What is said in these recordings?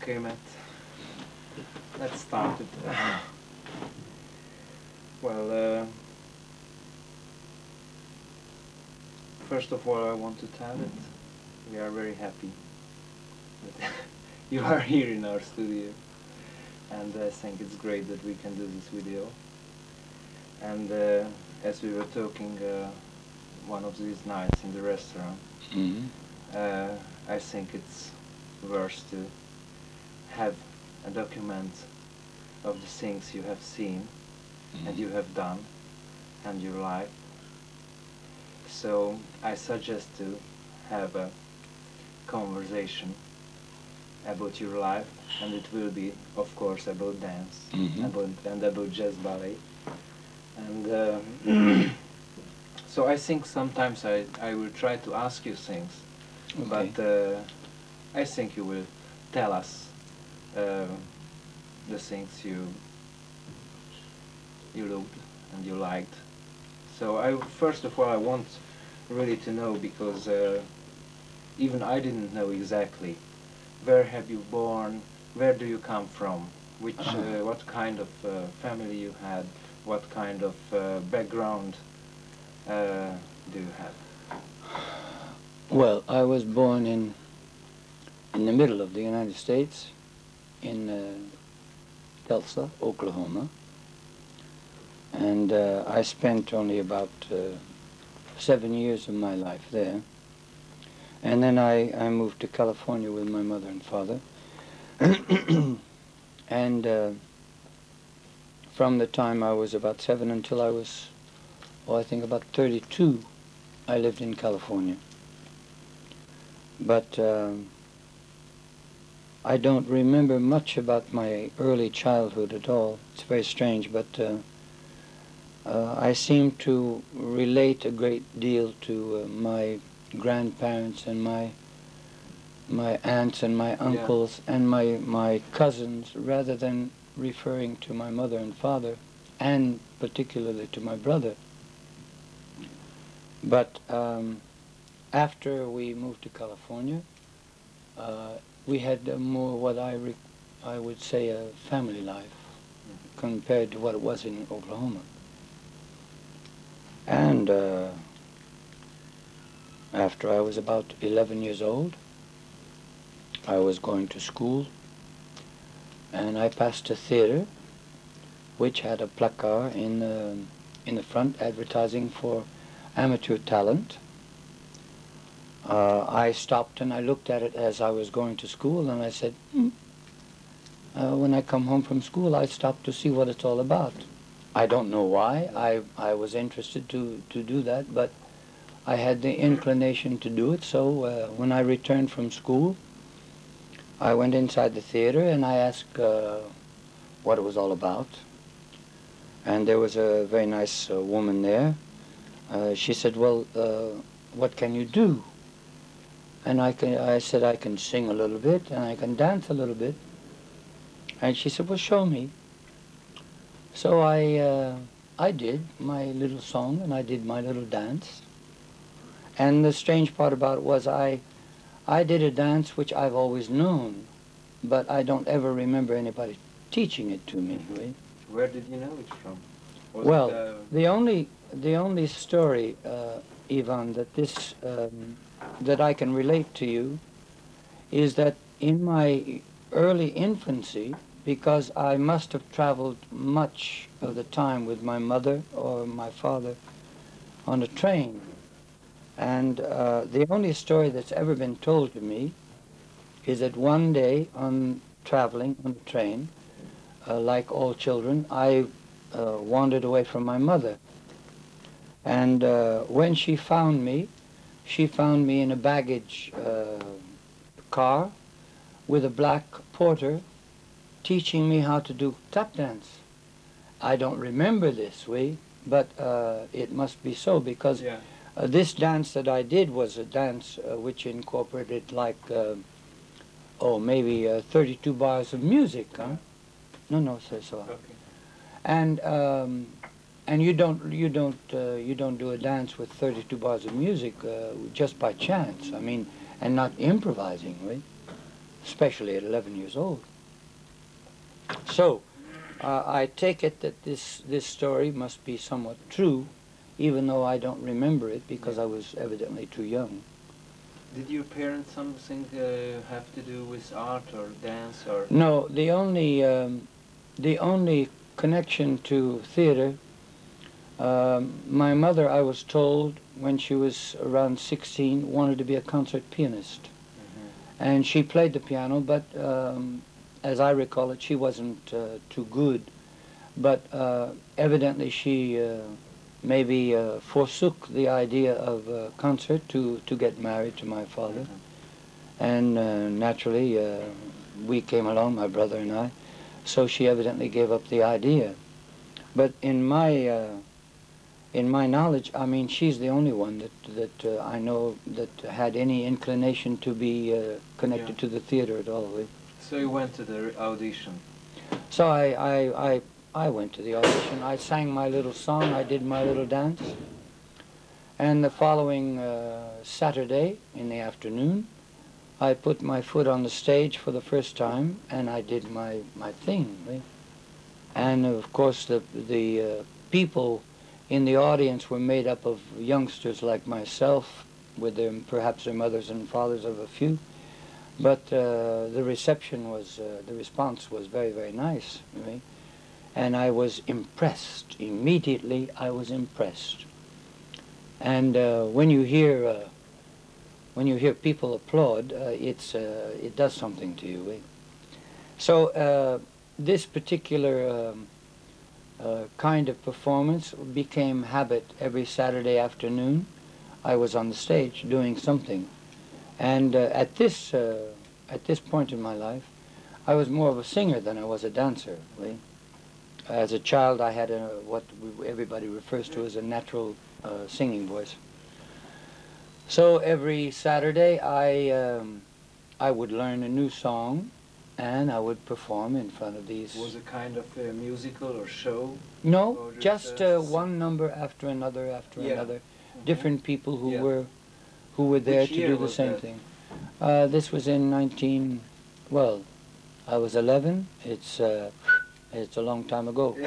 Okay, Matt. Let's start it. Well, first of all, I want to tell that we are very happy that you are here in our studio, and I think it's great that we can do this video. And as we were talking one of these nights in the restaurant, I think it's worth to have a document of the things you have seen and you have done and your life. So I suggest to have a conversation about your life, and it will be, of course, about dance and about jazz ballet. And so I think sometimes I will try to ask you things, but I think you will tell us the things you loved and you liked. So first of all, I want really to know, because even I didn't know exactly where have you born, where do you come from, what kind of family you had, what kind of background do you have? Well, I was born in the middle of the United States, in Tulsa, Oklahoma, and I spent only about 7 years of my life there. And then I moved to California with my mother and father. And from the time I was about 7 until I was, I think about 32, I lived in California. But I don't remember much about my early childhood at all. It's very strange, but I seem to relate a great deal to my grandparents and my aunts and my uncles and my cousins, rather than referring to my mother and father, and particularly to my brother. But after we moved to California, we had more what I would say a family life compared to what it was in Oklahoma. And after I was about 11 years old, I was going to school, and I passed a theater which had a placard in the front advertising for amateur talent. I stopped and I looked at it as I was going to school, and I said, when I come home from school, I stop to see what it's all about. I don't know why I was interested to do that, but I had the inclination to do it. So when I returned from school, I went inside the theater and I asked what it was all about. And there was a very nice woman there. She said, well, what can you do? And I said, I can sing a little bit and I can dance a little bit. And she said, well, show me. So I did my little song and I did my little dance. And the strange part about it was I did a dance which I've always known, but I don't ever remember anybody teaching it to me. Right? Where did you know it from? Was well, it, the only story, Ivan, that I can relate to you is that in my early infancy, because I must have traveled much of the time with my mother or my father on a train. And the only story that's ever been told to me is that one day on traveling on the train, like all children, I wandered away from my mother. And when she found me in a baggage car with a black porter teaching me how to do tap dance. I don't remember this, but it must be so, because this dance that I did was a dance which incorporated like, maybe 32 bars of music, huh? No, so. Okay. And you don't do a dance with 32 bars of music just by chance. I mean, and not improvising, right? especially at 11 years old. So I take it that this story must be somewhat true, even though I don't remember it because I was evidently too young. Did your parents something have to do with art or dance or? No, the only connection to theater, my mother, I was told, when she was around 16, wanted to be a concert pianist. Mm-hmm. And she played the piano, but as I recall it, she wasn't too good. But evidently she maybe forsook the idea of concert to get married to my father. Mm-hmm. And naturally we came along, my brother and I, so she evidently gave up the idea. But in my knowledge, I mean, she's the only one that I know that had any inclination to be connected to the theater at all. So you went to the audition? So I went to the audition. I sang my little song, I did my little dance. And the following Saturday in the afternoon, I put my foot on the stage for the first time, and I did my thing. Right? And of course the people in the audience were made up of youngsters like myself, with perhaps their mothers and fathers of a few. But the response was very, very nice. Right? And I was impressed. Immediately I was impressed. And when you hear people applaud, it does something to you. Eh? So this particular kind of performance became habit. Every Saturday afternoon I was on the stage doing something. And at this point in my life, I was more of a singer than I was a dancer. Right? As a child, I had what everybody refers to as a natural singing voice. So every Saturday, I would learn a new song, and I would perform in front of these. Was it kind of a musical or show? No, or just one number after another after another. Mm-hmm. Different people who were there to do the same thing. This was in I was 11. It's a long time ago.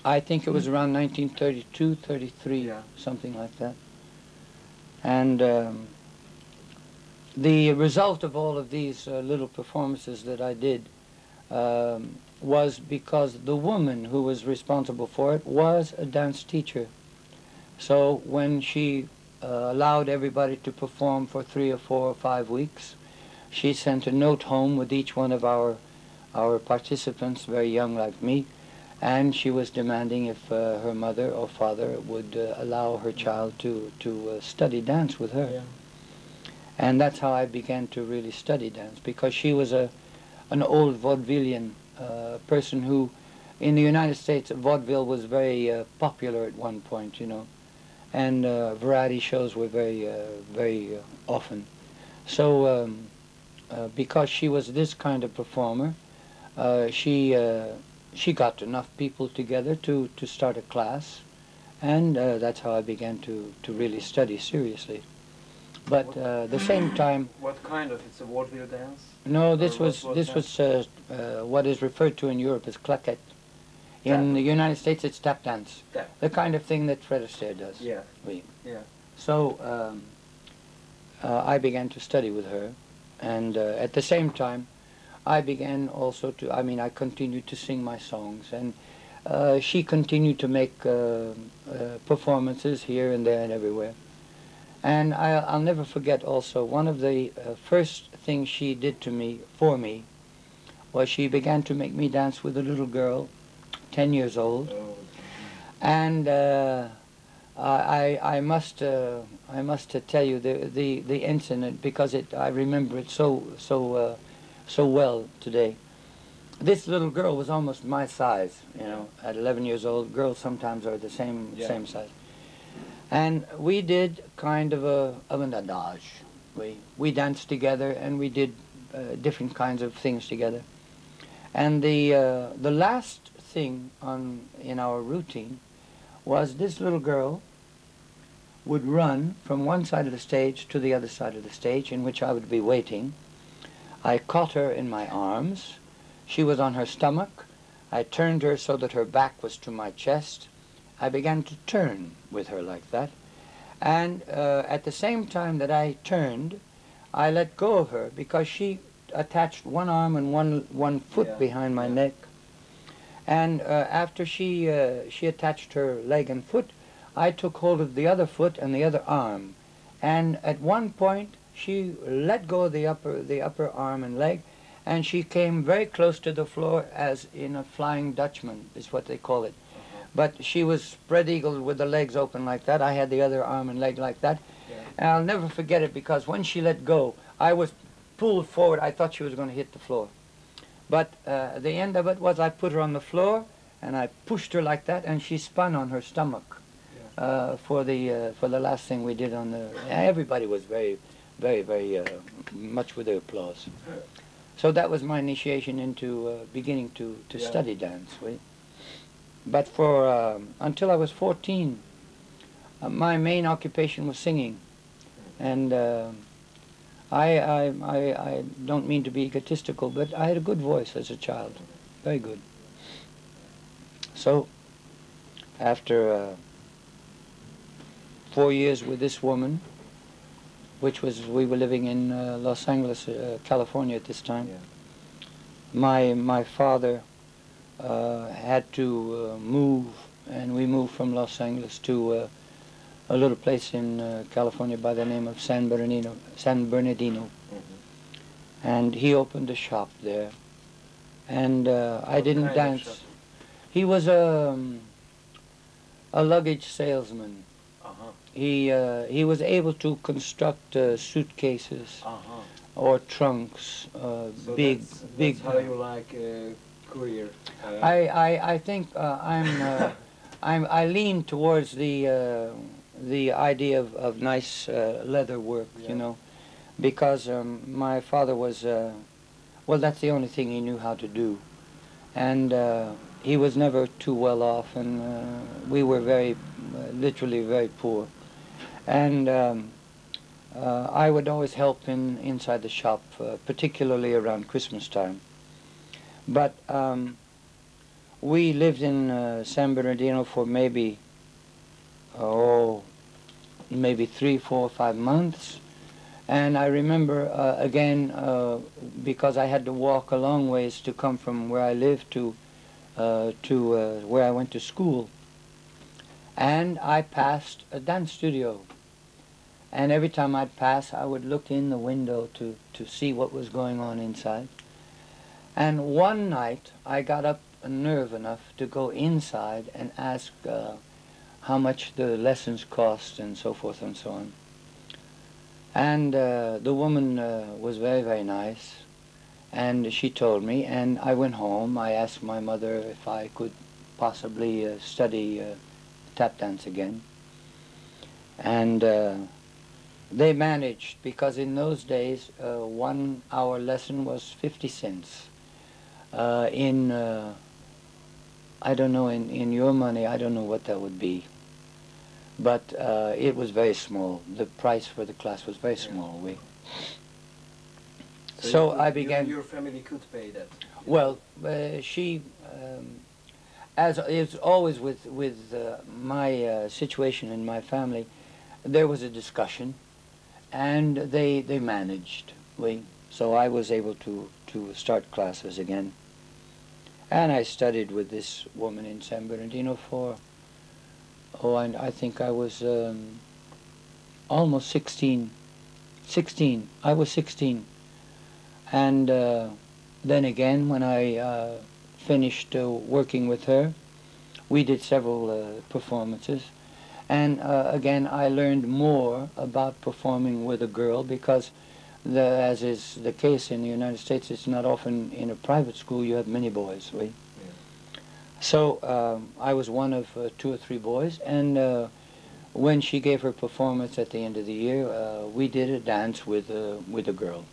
I think it was around 1932, 33, something like that. And the result of all of these little performances that I did was because the woman who was responsible for it was a dance teacher. So when she allowed everybody to perform for 3 or 4 or 5 weeks, she sent a note home with each one of our participants, very young like me, and she was demanding if her mother or father would allow her child to study dance with her. Yeah. And that's how I began to really study dance, because she was an old vaudevillian person who, in the United States, vaudeville was very popular at one point, you know, and variety shows were very often. So because she was this kind of performer, she got enough people together to start a class, and that's how I began to really study seriously. But the same time. What kind of? It's a vaudeville dance? No, this was what is referred to in Europe as claquette. In the United States, it's tap dance. Tap. The kind of thing that Fred Astaire does. Yeah. Oui. Yeah. So I began to study with her, and at the same time, I began also to, I continued to sing my songs, and she continued to make performances here and there and everywhere. And I'll never forget also, one of the first things she did for me, was she began to make me dance with a little girl, 10 years old. Oh. And I must tell you the incident, because I remember it so well today. This little girl was almost my size, you know. At 11 years old, girls sometimes are the same size. And we did kind of an adage. We danced together, and we did different kinds of things together. And the last thing in our routine was this little girl would run from one side of the stage to the other side of the stage, in which I would be waiting. I caught her in my arms. She was on her stomach. I turned her so that her back was to my chest. I began to turn with her like that. And at the same time that I turned, I let go of her because she attached one arm and one foot behind my neck. And after she attached her leg and foot, I took hold of the other foot and the other arm. And at one point, she let go of the upper arm and leg, and she came very close to the floor, as in a Flying Dutchman, is what they call it. But she was spread-eagled with the legs open like that. I had the other arm and leg like that. And I'll never forget it, because when she let go, I was pulled forward. I thought she was going to hit the floor. But the end of it was I put her on the floor, and I pushed her like that, and she spun on her stomach for the last thing we did on the... Everybody was very, very much with the applause. So that was my initiation into beginning to study dance. But for until I was 14, my main occupation was singing. And I don't mean to be egotistical, but I had a good voice as a child, very good. So after 4 years with this woman, which was, we were living in Los Angeles, California at this time, my father had to move, and we moved from Los Angeles to a little place in California by the name of San Bernardino. And he opened a shop there, and I didn't dance. He was a luggage salesman. He was able to construct suitcases or trunks, so big. That's how you like career. I think I lean towards the idea of nice leather work, you know, because my father was, well, that's the only thing he knew how to do. And he was never too well off, and we were literally very poor. And I would always help him inside the shop, particularly around Christmas time. But we lived in San Bernardino for maybe 3, 4, 5 months. And I remember, again, because I had to walk a long ways to come from where I lived to where I went to school. And I passed a dance studio. And every time I'd pass, I would look in the window to see what was going on inside. And one night, I got up nerve enough to go inside and ask how much the lessons cost and so forth and so on. And the woman was very, very nice, and she told me, and I went home. I asked my mother if I could possibly study tap dance again. And they managed, because in those days 1 hour lesson was 50 cents. I don't know, in your money, I don't know what that would be. But it was very small. The price for the class was very small. So I began... Your family could pay that? Well, she... as is always with my situation in my family, there was a discussion, and they managed. So I was able to start classes again. And I studied with this woman in San Bernardino for, I think I was almost 16. I was 16. And then again, when I finished working with her, we did several performances. And again, I learned more about performing with a girl, because as is the case in the United States, it's not often in a private school you have many boys. So I was one of 2 or 3 boys, and when she gave her performance at the end of the year, we did a dance with a girl.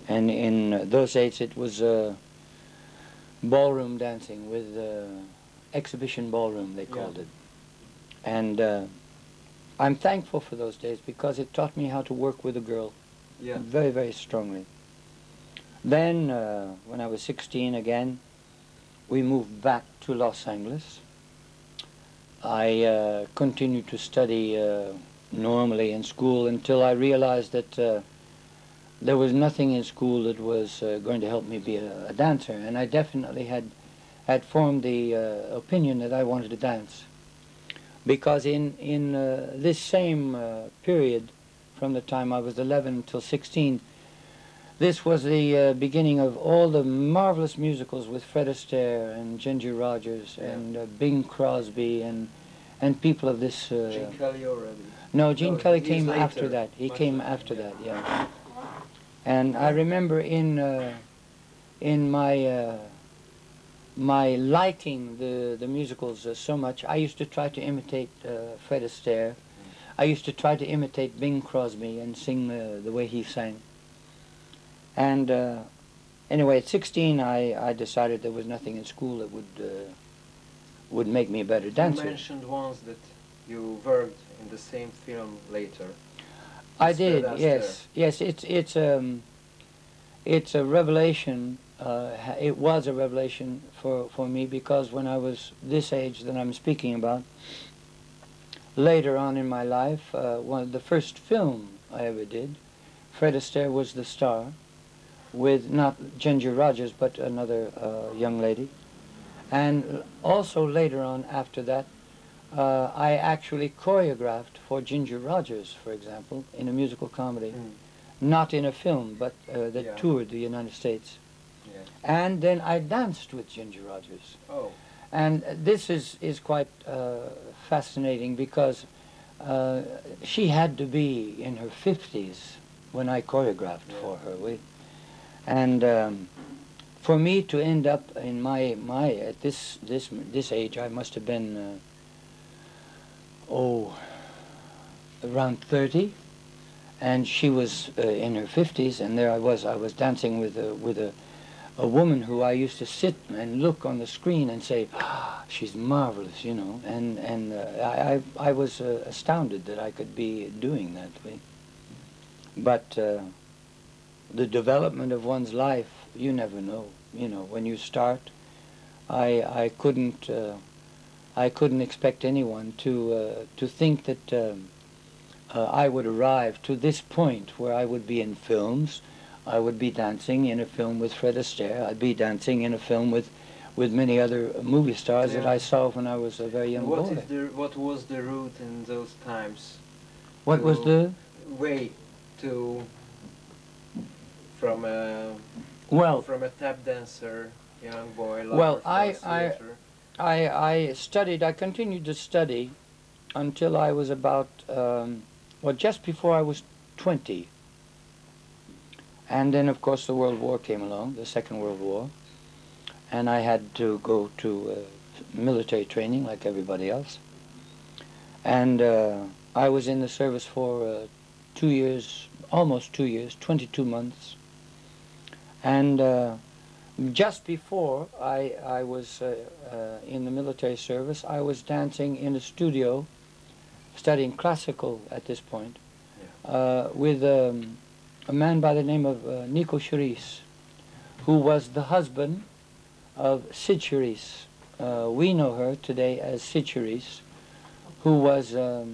And in those days it was ballroom dancing, with exhibition ballroom, they called it. And I'm thankful for those days because it taught me how to work with a girl very, very strongly. Then, when I was 16 again, we moved back to Los Angeles. I continued to study normally in school until I realized that there was nothing in school that was going to help me be a dancer, and I definitely had formed the opinion that I wanted to dance. Because in this same period, from the time I was 11 until 16, this was the beginning of all the marvelous musicals with Fred Astaire and Ginger Rogers and Bing Crosby and people of this... Gene Kelly already? No, Gene Kelly came later, after that. He came after that, yeah. And I remember in my liking the musicals so much, I used to try to imitate Fred Astaire. I used to try to imitate Bing Crosby and sing the way he sang. And anyway, at 16, I decided there was nothing in school that would make me a better dancer. You mentioned once that you worked in the same film later. I did, yes. Yes, it's a revelation. It was a revelation for me because when I was this age that I'm speaking about, later on in my life, the first film I ever did, Fred Astaire was the star, with not Ginger Rogers but another young lady. And also later on after that, I actually choreographed for Ginger Rogers, for example, in a musical comedy. Not in a film, but that toured the United States. Yeah. And then I danced with Ginger Rogers. Oh. And this is quite fascinating because she had to be in her 50s when I choreographed for her. And for me to end up in at this age, I must have been around 30, and she was in her 50s, and there I was dancing with a woman who I used to sit and look on the screen and say, ah, she's marvelous, you know, and I was astounded that I could be doing that. But the development of one's life, you never know. You know, when you start, I couldn't expect anyone to think that I would arrive to this point where I would be in films. I would be dancing in a film with Fred Astaire. I'd be dancing in a film with many other movie stars that I saw when I was a very young boy. What was the route in those times? What was the way to from a tap dancer, young boy? Well, I studied. I continued to study until I was about just before I was 20. And then, of course, the World War came along, the Second World War, and I had to go to military training like everybody else. And I was in the service for 2 years, almost 2 years, 22 months. And just before I was in the military service, I was dancing in a studio, studying classical at this point, with a man by the name of Nico Charisse, who was the husband of Sid Charisse. We know her today as Sid Charisse, who was a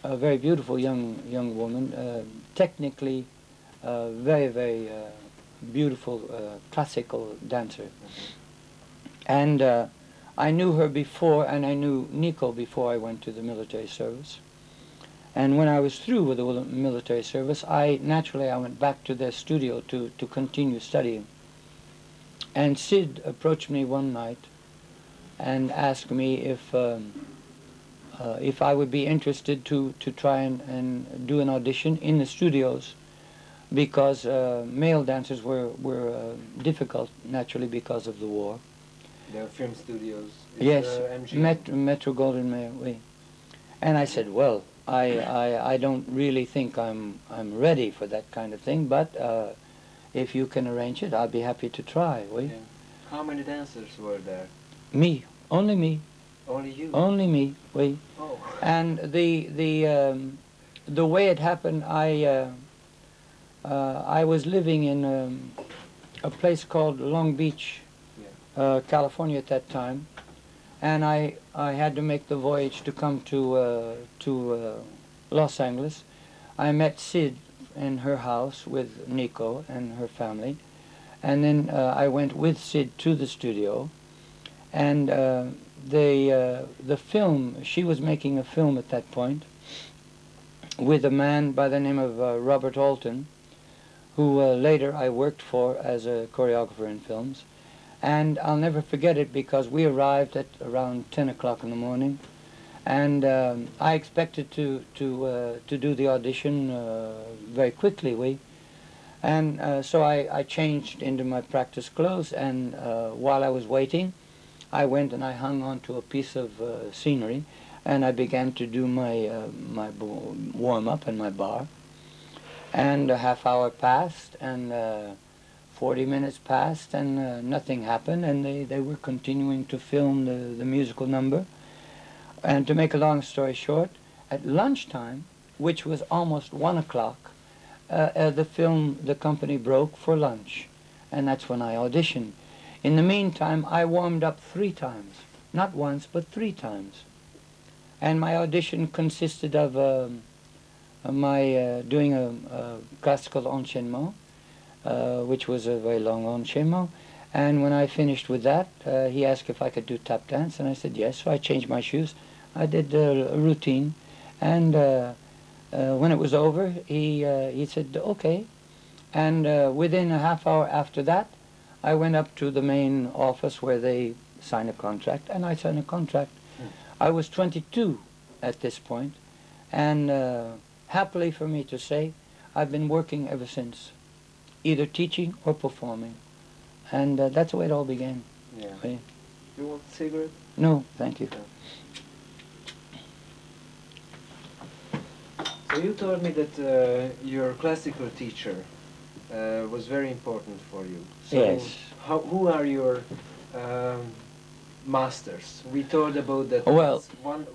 very beautiful young woman, technically very, very beautiful classical dancer. And I knew her before, and I knew Nico before I went to the military service. And when I was through with the military service, naturally I went back to their studio to continue studying. And Sid approached me one night and asked me if I would be interested to try and do an audition in the studios, because male dancers were difficult, naturally, because of the war. There are film studios. Yes, Metro Golden Mayer. Oui. And I said, well, I don't really think I'm ready for that kind of thing, but if you can arrange it, I'll be happy to try. Oui. Yeah. How many dancers were there? Me, only me. Only you? Only me, oui. Oh. And the way it happened, I was living in a place called Long Beach, California at that time, and I had to make the voyage to come to Los Angeles. I met Sid in her house with Nico and her family, and then I went with Sid to the studio, and the film, she was making a film at that point with a man by the name of Robert Alton, who later I worked for as a choreographer in films. And I'll never forget it because we arrived at around 10 o'clock in the morning, and I expected to do the audition very quickly. So I changed into my practice clothes, and while I was waiting, I went and I hung on to a piece of scenery, and I began to do my warm-up and my bar. And a half hour passed, and 40 minutes passed, and nothing happened, and they were continuing to film the musical number. And to make a long story short, at lunchtime, which was almost 1 o'clock, the company broke for lunch, and that's when I auditioned. In the meantime, I warmed up 3 times, not once, but 3 times. And my audition consisted of my doing a classical enchaînement, which was a very long enchaînement. And when I finished with that, he asked if I could do tap dance, and I said yes. So I changed my shoes. I did a routine, and when it was over, he said okay. And within a half hour after that, I went up to the main office where they sign a contract, and I signed a contract. I was 22 at this point, and happily for me to say, I've been working ever since, either teaching or performing, and that's the way it all began. Yeah. Okay. You want a cigarette? No, thank you. So you told me that your classical teacher was very important for you. So Yes. Who are your masters? We told about that. Well,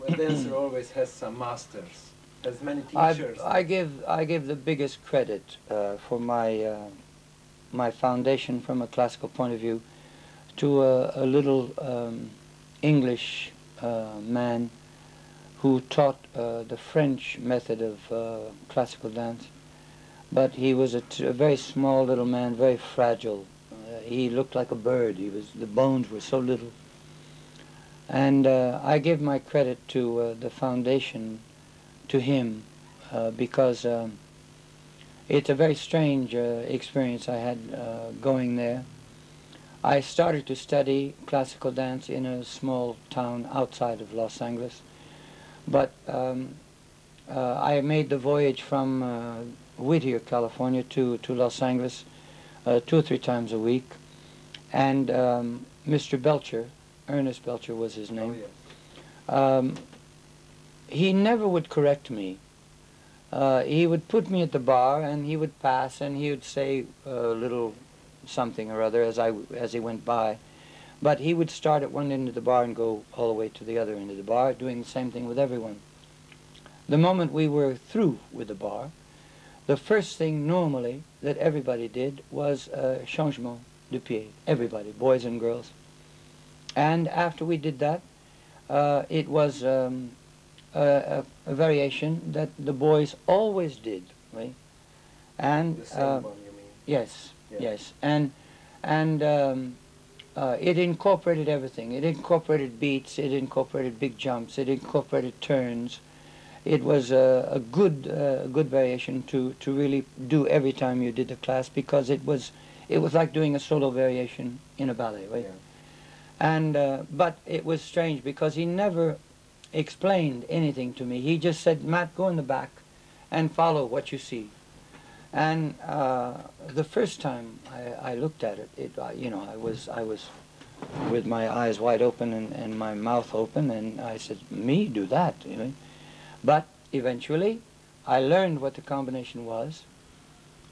a dancer always has some masters. Has many teachers. I give the biggest credit for my my foundation from a classical point of view to a little English man who taught the French method of classical dance. But he was a very small little man, very fragile. He looked like a bird. The bones were so little. And I give my credit to the foundation to him because it's a very strange experience I had going there. I started to study classical dance in a small town outside of Los Angeles, but I made the voyage from Whittier, California to Los Angeles 2 or 3 times a week, and Mr. Belcher, Ernest Belcher was his name. Oh, yes. He never would correct me. He would put me at the bar, and he would pass, and he would say a little something or other as he went by. But he would start at one end of the bar and go all the way to the other end of the bar, doing the same thing with everyone. The moment we were through with the bar, the first thing normally that everybody did was changement de pied. Everybody, boys and girls. And after we did that, it was a variation that the boys always did, right? And The same one, you mean? yes, Yeah. yes, and it incorporated everything. It incorporated beats. It incorporated big jumps. It incorporated turns. It was a good variation to really do every time you did the class, because it was like doing a solo variation in a ballet, right? Yeah. And but it was strange because he never explained anything to me. He just said, "Matt, go in the back and follow what you see." And the first time I looked at it, you know, I was with my eyes wide open and my mouth open, and I said, "Me do that?" You know? But eventually, I learned what the combination was,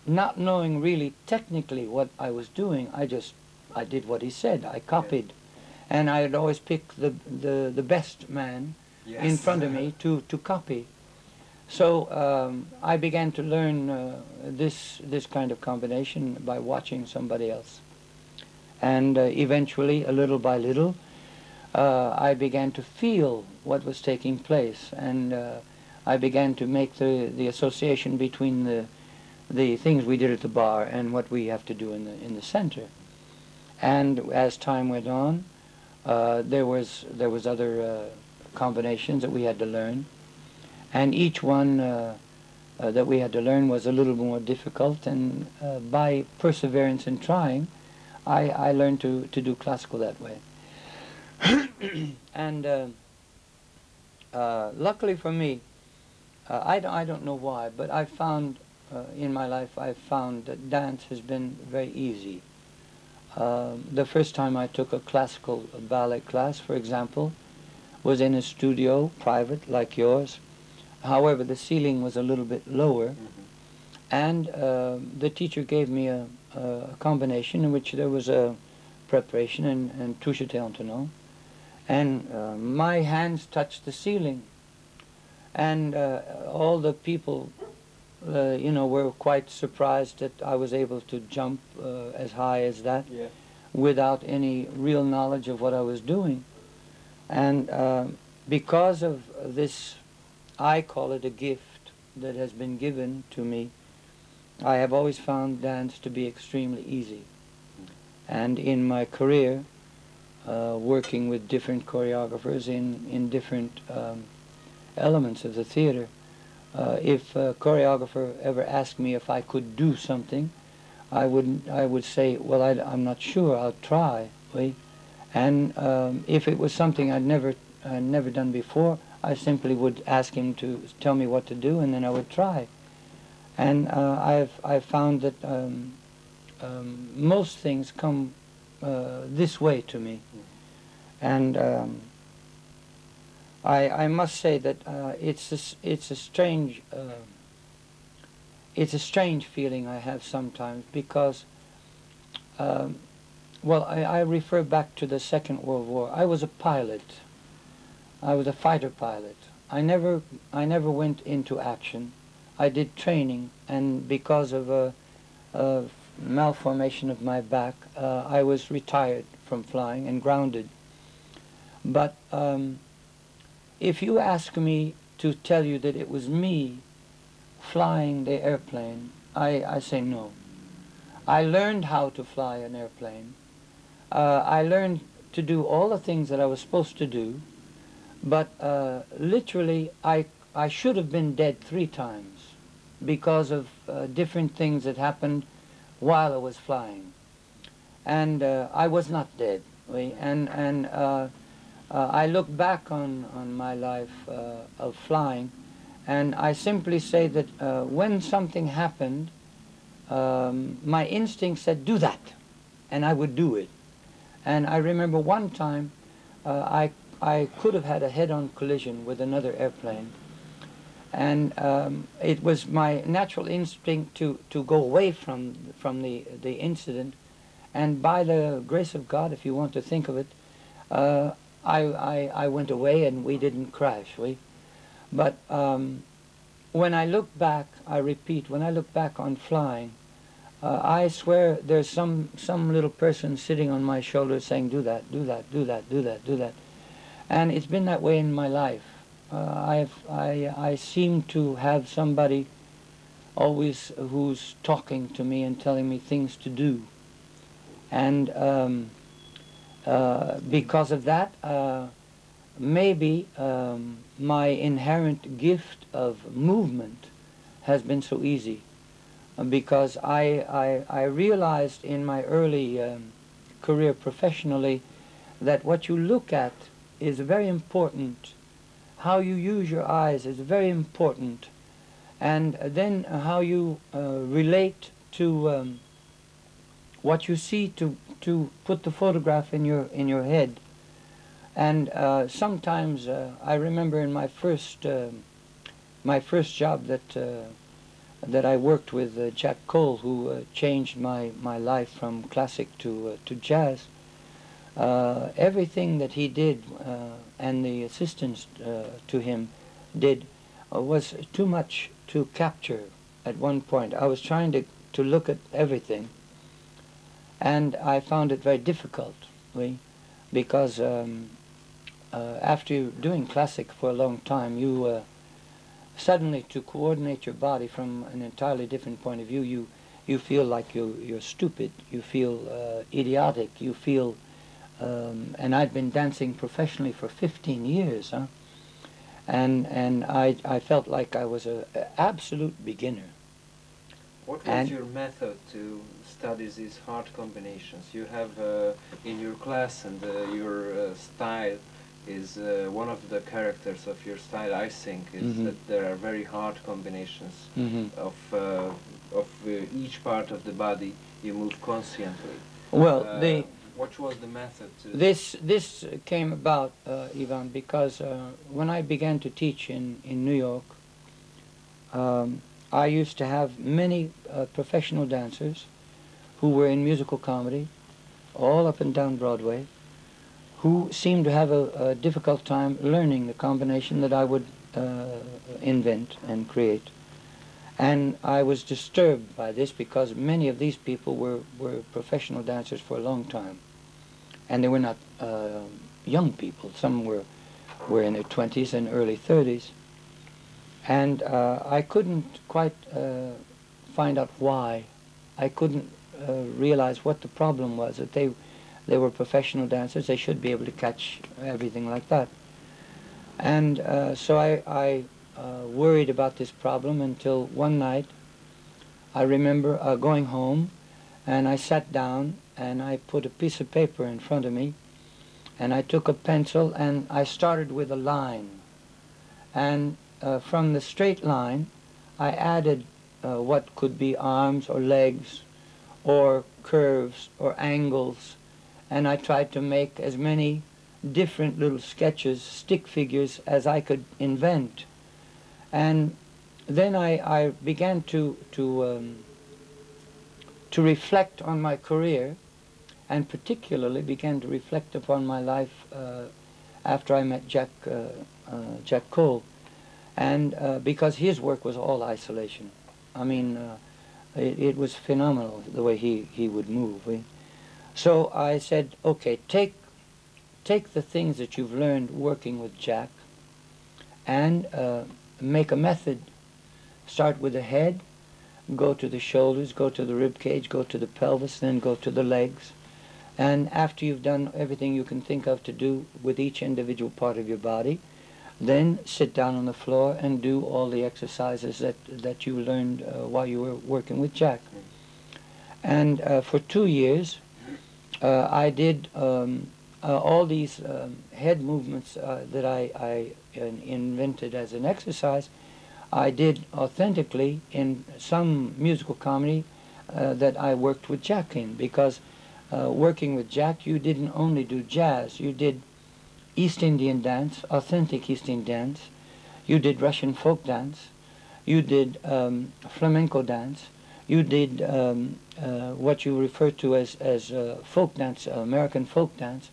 not knowing really technically what I was doing. I did what he said. I copied, and I would always pick the best man in front of me to copy. So I began to learn this kind of combination by watching somebody else. And eventually, a little by little, I began to feel what was taking place, and I began to make the association between the things we did at the bar and what we have to do in the center. And as time went on, there was other combinations that we had to learn, and each one that we had to learn was a little more difficult. And by perseverance and trying, I learned to do classical that way. And luckily for me, I don't know why, but I found in my life, I found that dance has been very easy. The first time I took a classical ballet class, for example, was in a studio, private, like yours. However, the ceiling was a little bit lower, and the teacher gave me a combination in which there was a preparation and touche tentant, and my hands touched the ceiling, and all the people, you know, were quite surprised that I was able to jump as high as that without any real knowledge of what I was doing. And because of this, I call it a gift that has been given to me, I have always found dance to be extremely easy. And in my career, working with different choreographers in different elements of the theater, if a choreographer ever asked me if I could do something, I would say, well, I'm not sure, I'll try. And if it was something I'd never done before, I simply would ask him to tell me what to do, and then I would try. And I've found that most things come this way to me. And I must say that it's a strange feeling I have sometimes, because well, I refer back to the Second World War. I was a pilot. I was a fighter pilot. I never went into action. I did training, and because of a malformation of my back, I was retired from flying and grounded. But if you ask me to tell you that it was me flying the airplane, I say no. I learned how to fly an airplane. I learned to do all the things that I was supposed to do, but literally I should have been dead 3 times because of different things that happened while I was flying. And I was not dead. And I look back on my life of flying, and I simply say that when something happened, my instinct said, do that, and I would do it. And I remember one time I could have had a head-on collision with another airplane, and it was my natural instinct to go away from the incident, and by the grace of God, if you want to think of it, I went away and we didn't crash. But when I look back, I repeat, when I look back on flying, I swear there's some little person sitting on my shoulder saying, do that, do that, do that, do that, do that. And it's been that way in my life. I seem to have somebody always who's talking to me and telling me things to do. And because of that, maybe my inherent gift of movement has been so easy, because I realized in my early career professionally that what you look at is very important. How you use your eyes is very important, and then how you relate to what you see to put the photograph in your head. And sometimes I remember in my first job that I worked with Jack Cole, who changed my life from classic to jazz. everything that he did and the assistants to him did was too much to capture at one point. I was trying to look at everything, and I found it very difficult, because after doing classic for a long time, you suddenly, to coordinate your body from an entirely different point of view, you feel like you're stupid, you feel idiotic, you feel, and I'd been dancing professionally for 15 years, and I felt like I was an absolute beginner. What was your method to study these hard combinations? You have in your class, and your style is one of the characters of your style, I think, is that there are very hard combinations of each part of the body. You move consciently. Well, what was the method to... This came about, Ivan, because when I began to teach in New York, I used to have many professional dancers who were in musical comedy, all up and down Broadway, who seemed to have a difficult time learning the combination that I would invent and create. And I was disturbed by this because many of these people were professional dancers for a long time. And they were not young people. Some were in their 20s and early 30s. And I couldn't quite find out why. I couldn't realize what the problem was, that they were professional dancers. They should be able to catch everything like that. And so I worried about this problem until one night I remember going home, and I sat down and I put a piece of paper in front of me, and I took a pencil and I started with a line. And from the straight line I added what could be arms or legs or curves or angles, and I tried to make as many different little sketches, stick figures, as I could invent. And then I began to reflect on my career, and particularly began to reflect upon my life after I met Jack Cole, and because his work was all isolation. I mean, it was phenomenal the way he would move. So I said, okay, take the things that you've learned working with Jack and make a method. Start with the head, go to the shoulders, go to the rib cage, go to the pelvis, then go to the legs. And after you've done everything you can think of to do with each individual part of your body, then sit down on the floor and do all the exercises that you learned while you were working with Jack. And for 2 years, I did all these head movements that I invented as an exercise. I did authentically in some musical comedy that I worked with Jack in, because working with Jack, you didn't only do jazz, you did East Indian dance, authentic East Indian dance, you did Russian folk dance, you did flamenco dance, you did what you refer to as folk dance, American folk dance,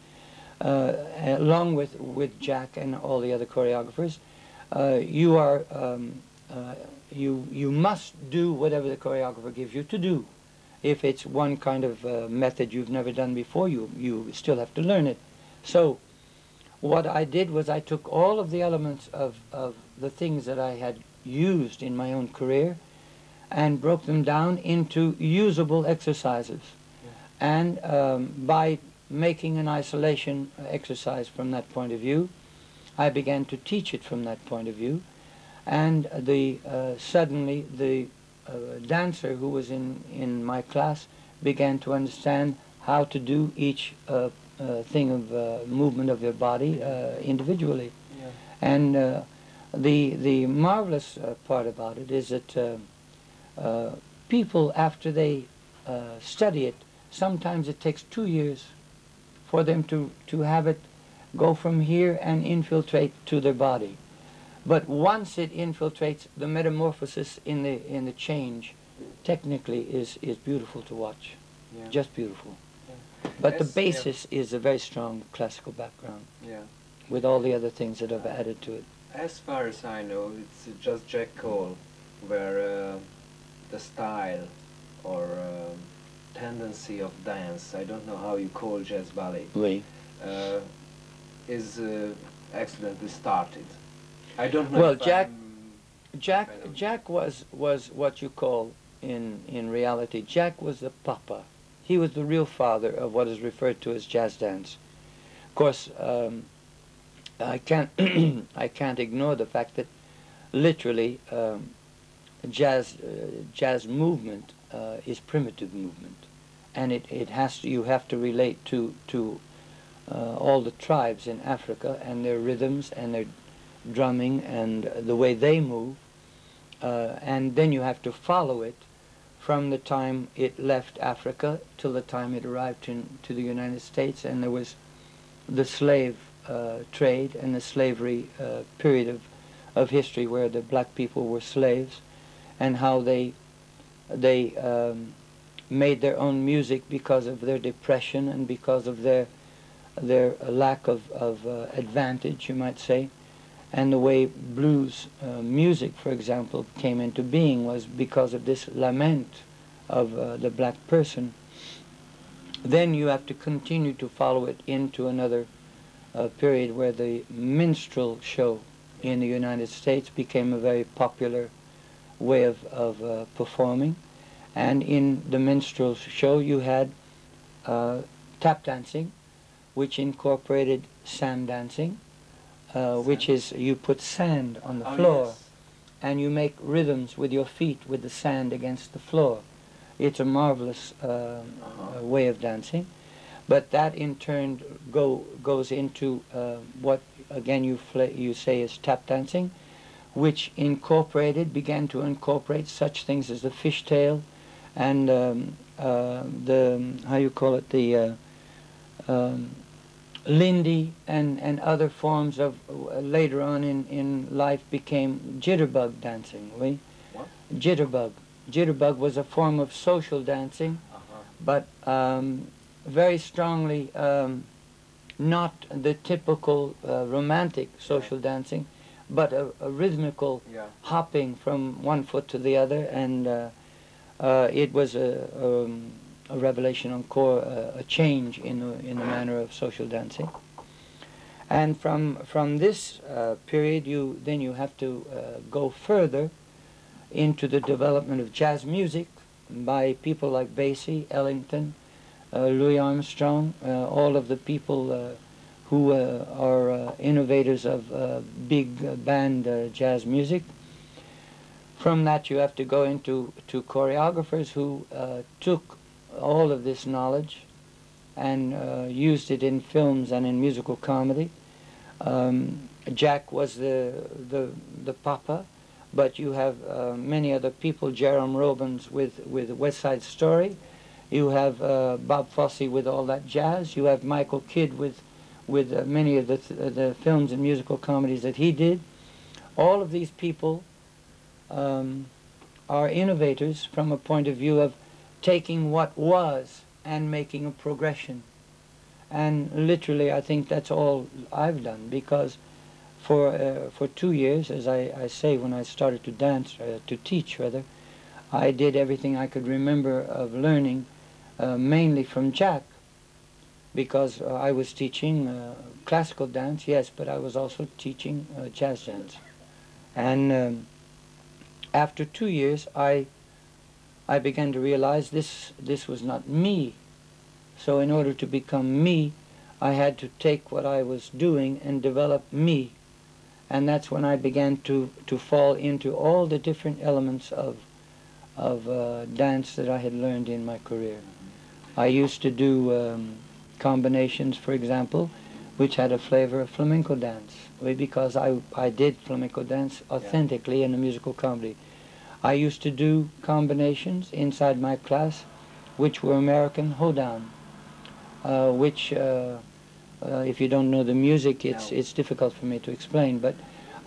along with Jack and all the other choreographers. You must do whatever the choreographer gives you to do. If it's one kind of method you've never done before, you still have to learn it. So what I did was I took all of the elements of the things that I had used in my own career and broke them down into usable exercises. Yeah. And by making an isolation exercise from that point of view, I began to teach it from that point of view. And suddenly the dancer who was in my class began to understand how to do each thing of movement of their body individually. Yeah. And the marvelous part about it is that people, after they study it, sometimes it takes 2 years for them to have it go from here and infiltrate to their body. But once it infiltrates, the metamorphosis in the change technically is beautiful to watch. Yeah. Just beautiful. Yeah. But the Yes, basis is a very strong classical background, yeah. with all the other things that have added to it. As far as I know, it's just Jack Cole, where the style or tendency of dance, I don't know how you call jazz ballet, Oui. is accidentally started. I don't know. Well, if Jack was what you call in reality. Jack was the papa. He was the real father of what is referred to as jazz dance. Of course, I can't I can't ignore the fact that literally jazz movement is primitive movement, and it has to, you have to relate to all the tribes in Africa and their rhythms and their drumming and the way they move, and then you have to follow it from the time it left Africa till the time it arrived to the United States. And there was the slave trade and the slavery period of history where the black people were slaves, and how they made their own music because of their depression and because of their lack of advantage, you might say. And the way blues music, for example, came into being was because of this lament of the black person. Then you have to continue to follow it into another period where the minstrel show in the United States became a very popular way of performing. And in the minstrel show you had tap dancing, which incorporated sand dancing, which is you put sand on the floor, yes. and you make rhythms with your feet with the sand against the floor. It's a marvelous way of dancing. But that in turn goes into what again you say is tap dancing, which began to incorporate such things as the fishtail and the, how you call it, the Lindy and other forms of, later on in life became jitterbug dancing. Oui? What? Jitterbug. Jitterbug was a form of social dancing, but very strongly not the typical romantic social dancing, but a rhythmical hopping from one foot to the other, and it was a revelation encore, a change in the manner of social dancing. And from this period, you have to go further into the development of jazz music by people like Basie, Ellington, Louis Armstrong, all of the people who are innovators of big band jazz music. From that you have to go into choreographers who took all of this knowledge and used it in films and in musical comedy. Jack was the papa, but you have many other people, Jerome Robbins with West Side Story. You have Bob Fosse with all that jazz. You have Michael Kidd with many of the films and musical comedies that he did. All of these people are innovators from a point of view of taking what was and making a progression. And literally, I think that's all I've done, because for 2 years, as I say, when I started to dance, to teach rather, I did everything I could remember of learning, mainly from Jack, because I was teaching classical dance, yes, but I was also teaching jazz dance. And after 2 years, I began to realize this was not me. So in order to become me, I had to take what I was doing and develop me. And that's when I began to fall into all the different elements of dance that I had learned in my career. I used to do combinations, for example, which had a flavor of flamenco dance, because I did flamenco dance authentically in a musical comedy. I used to do combinations inside my class which were American hoedown, which if you don't know the music, it's difficult for me to explain, but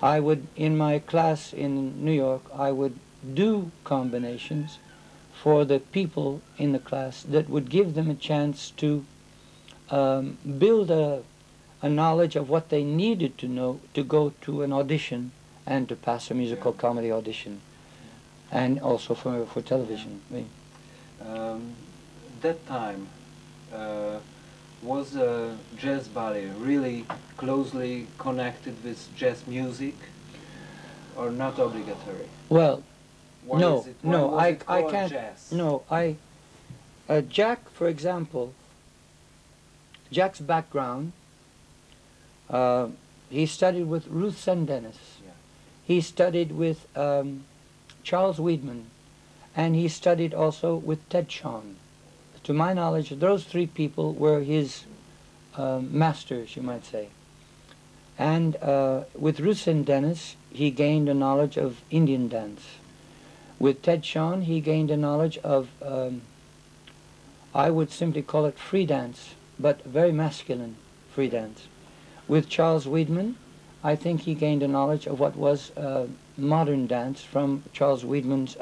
I would, in my class in New York, I would do combinations for the people in the class that would give them a chance to build a knowledge of what they needed to know to go to an audition and to pass a musical comedy audition, and also for television. That time, was jazz ballet really closely connected with jazz music, or not obligatory? Well, Why no, is it, why no, was it I called can't. Jazz? No, Jack, for example, Jack's background. He studied with Ruth Sendenis. Yeah. He studied with Charles Wiedemann, and he studied also with Ted Shawn. To my knowledge, those three people were his masters, you might say. And with Ruth Sendenis, he gained a knowledge of Indian dance. With Ted Shawn, he gained a knowledge of, I would simply call it free dance, but very masculine free dance. With Charles Wiedemann, I think he gained a knowledge of what was modern dance from Charles Wiedemann's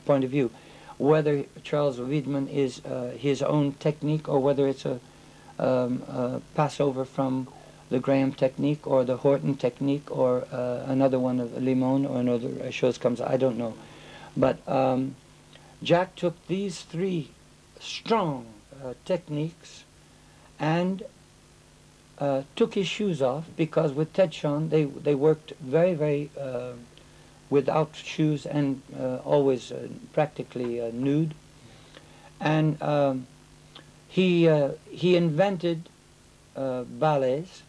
point of view. Whether Charles Wiedemann is his own technique, or whether it's a passover from the Graham technique or the Horton technique, or another one of Limon or another shows comes, I don't know. But Jack took these three strong techniques and took his shoes off, because with Ted Shawn they worked very, very without shoes and always practically nude. And he invented ballets,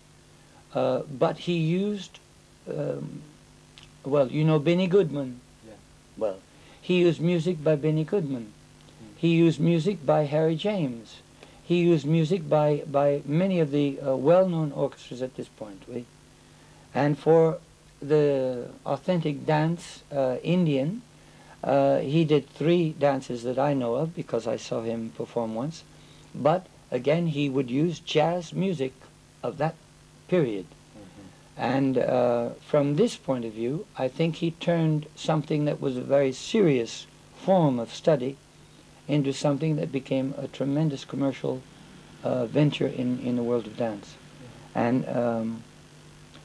but he used, well, you know Benny Goodman. Yeah. Well, he used music by Benny Goodman. He used music by Harry James. He used music by many of the well-known orchestras at this point. And for the authentic dance, Indian, he did three dances that I know of, because I saw him perform once. But again, he would use jazz music of that period. And from this point of view, I think he turned something that was a very serious form of study into something that became a tremendous commercial venture in the world of dance. And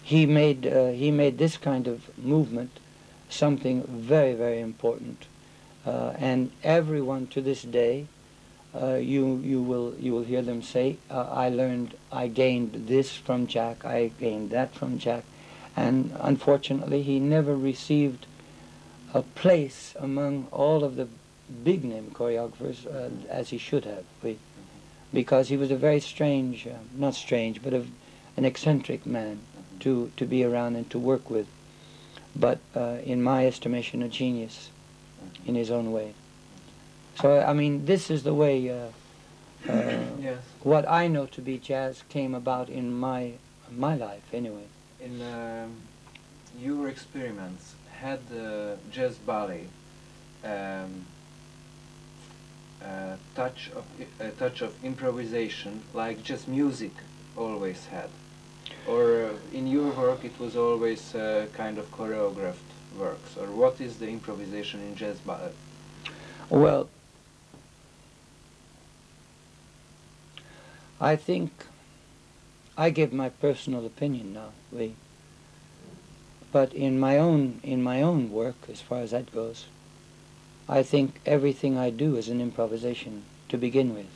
he made this kind of movement something very, very important. And everyone to this day, you will hear them say, I gained this from Jack, I gained that from Jack. And unfortunately, he never received a place among all of the big name choreographers as he should have, because he was a very strange, not strange, but an eccentric man to be around and to work with, but in my estimation a genius in his own way. So I mean, this is the way Yes. what I know to be jazz came about in my life anyway. In your experiments, had jazz ballet a touch of improvisation like jazz music always had? Or in your work it was always kind of choreographed works? Or what is the improvisation in jazz ballet? Well, I think I give my personal opinion now, but in my own work, as far as that goes, I think everything I do is an improvisation to begin with.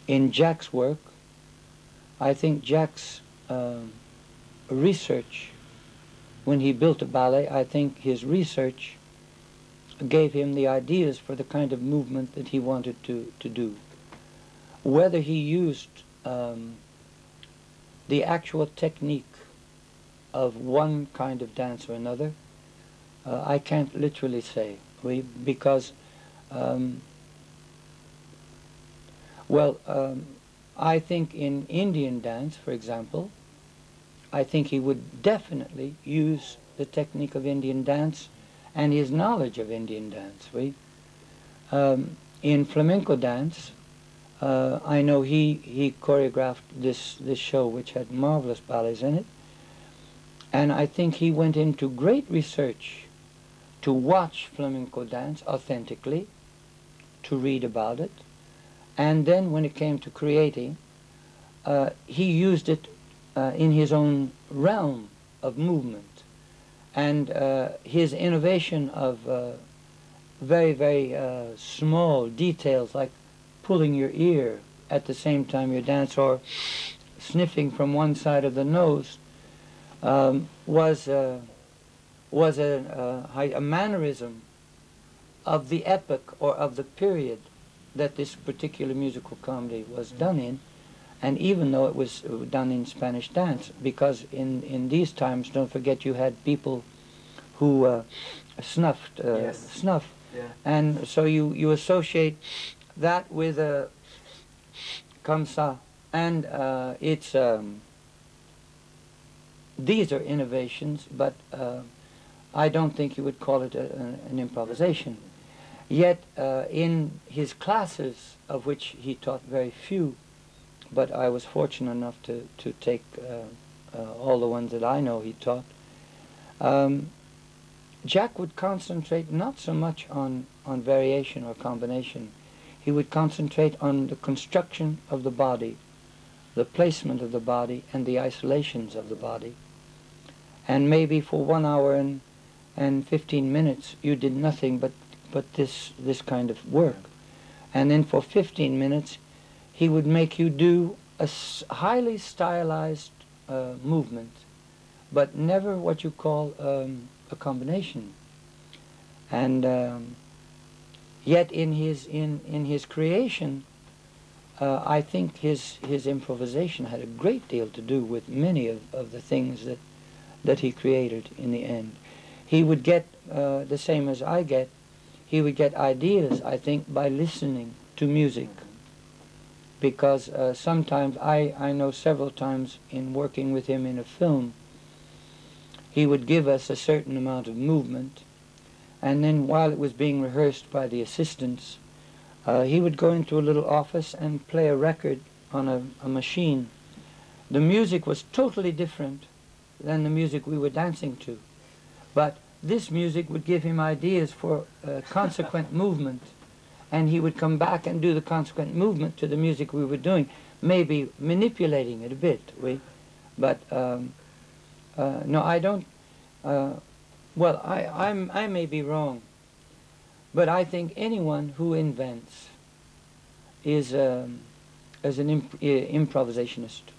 In Jack's work, I think Jack's research, when he built a ballet, I think his research gave him the ideas for the kind of movement that he wanted to do. Whether he used the actual technique of one kind of dance or another, I can't literally say, because, I think in Indian dance, for example, I think he would definitely use the technique of Indian dance and his knowledge of Indian dance. In flamenco dance, I know he choreographed this show, which had marvelous ballets in it, and I think he went into great research to watch flamenco dance authentically, to read about it, And then when it came to creating, he used it in his own realm of movement. And his innovation of very, very small details, like pulling your ear at the same time you dance, or sniffing from one side of the nose, was a mannerism of the epoch or of the period that this particular musical comedy was done in. And even though it was done in Spanish dance, because in these times, don't forget, you had people who snuffed snuff. Yeah. And so you associate that with comme ça. And it's these are innovations, but I don't think you would call it an improvisation. Yet in his classes, of which he taught very few, but I was fortunate enough to take all the ones that I know he taught, Jack would concentrate not so much on variation or combination. He would concentrate on the construction of the body, the placement of the body, and the isolations of the body. And maybe for 1 hour and 15 minutes you did nothing but this kind of work. And then for 15 minutes he would make you do a highly stylized movement, but never what you call a combination. And yet in his creation, I think his improvisation had a great deal to do with many of the things that he created in the end. He would get, the same as I get, he would get ideas, I think, by listening to music. Because sometimes, I know several times in working with him in a film, he would give us a certain amount of movement, and then while it was being rehearsed by the assistants, he would go into a little office and play a record on a machine. The music was totally different than the music we were dancing to, but this music would give him ideas for consequent movement, and he would come back and do the consequent movement to the music we were doing, maybe manipulating it a bit, but no, I don't, well, I may be wrong, but I think anyone who invents is an improvisationist.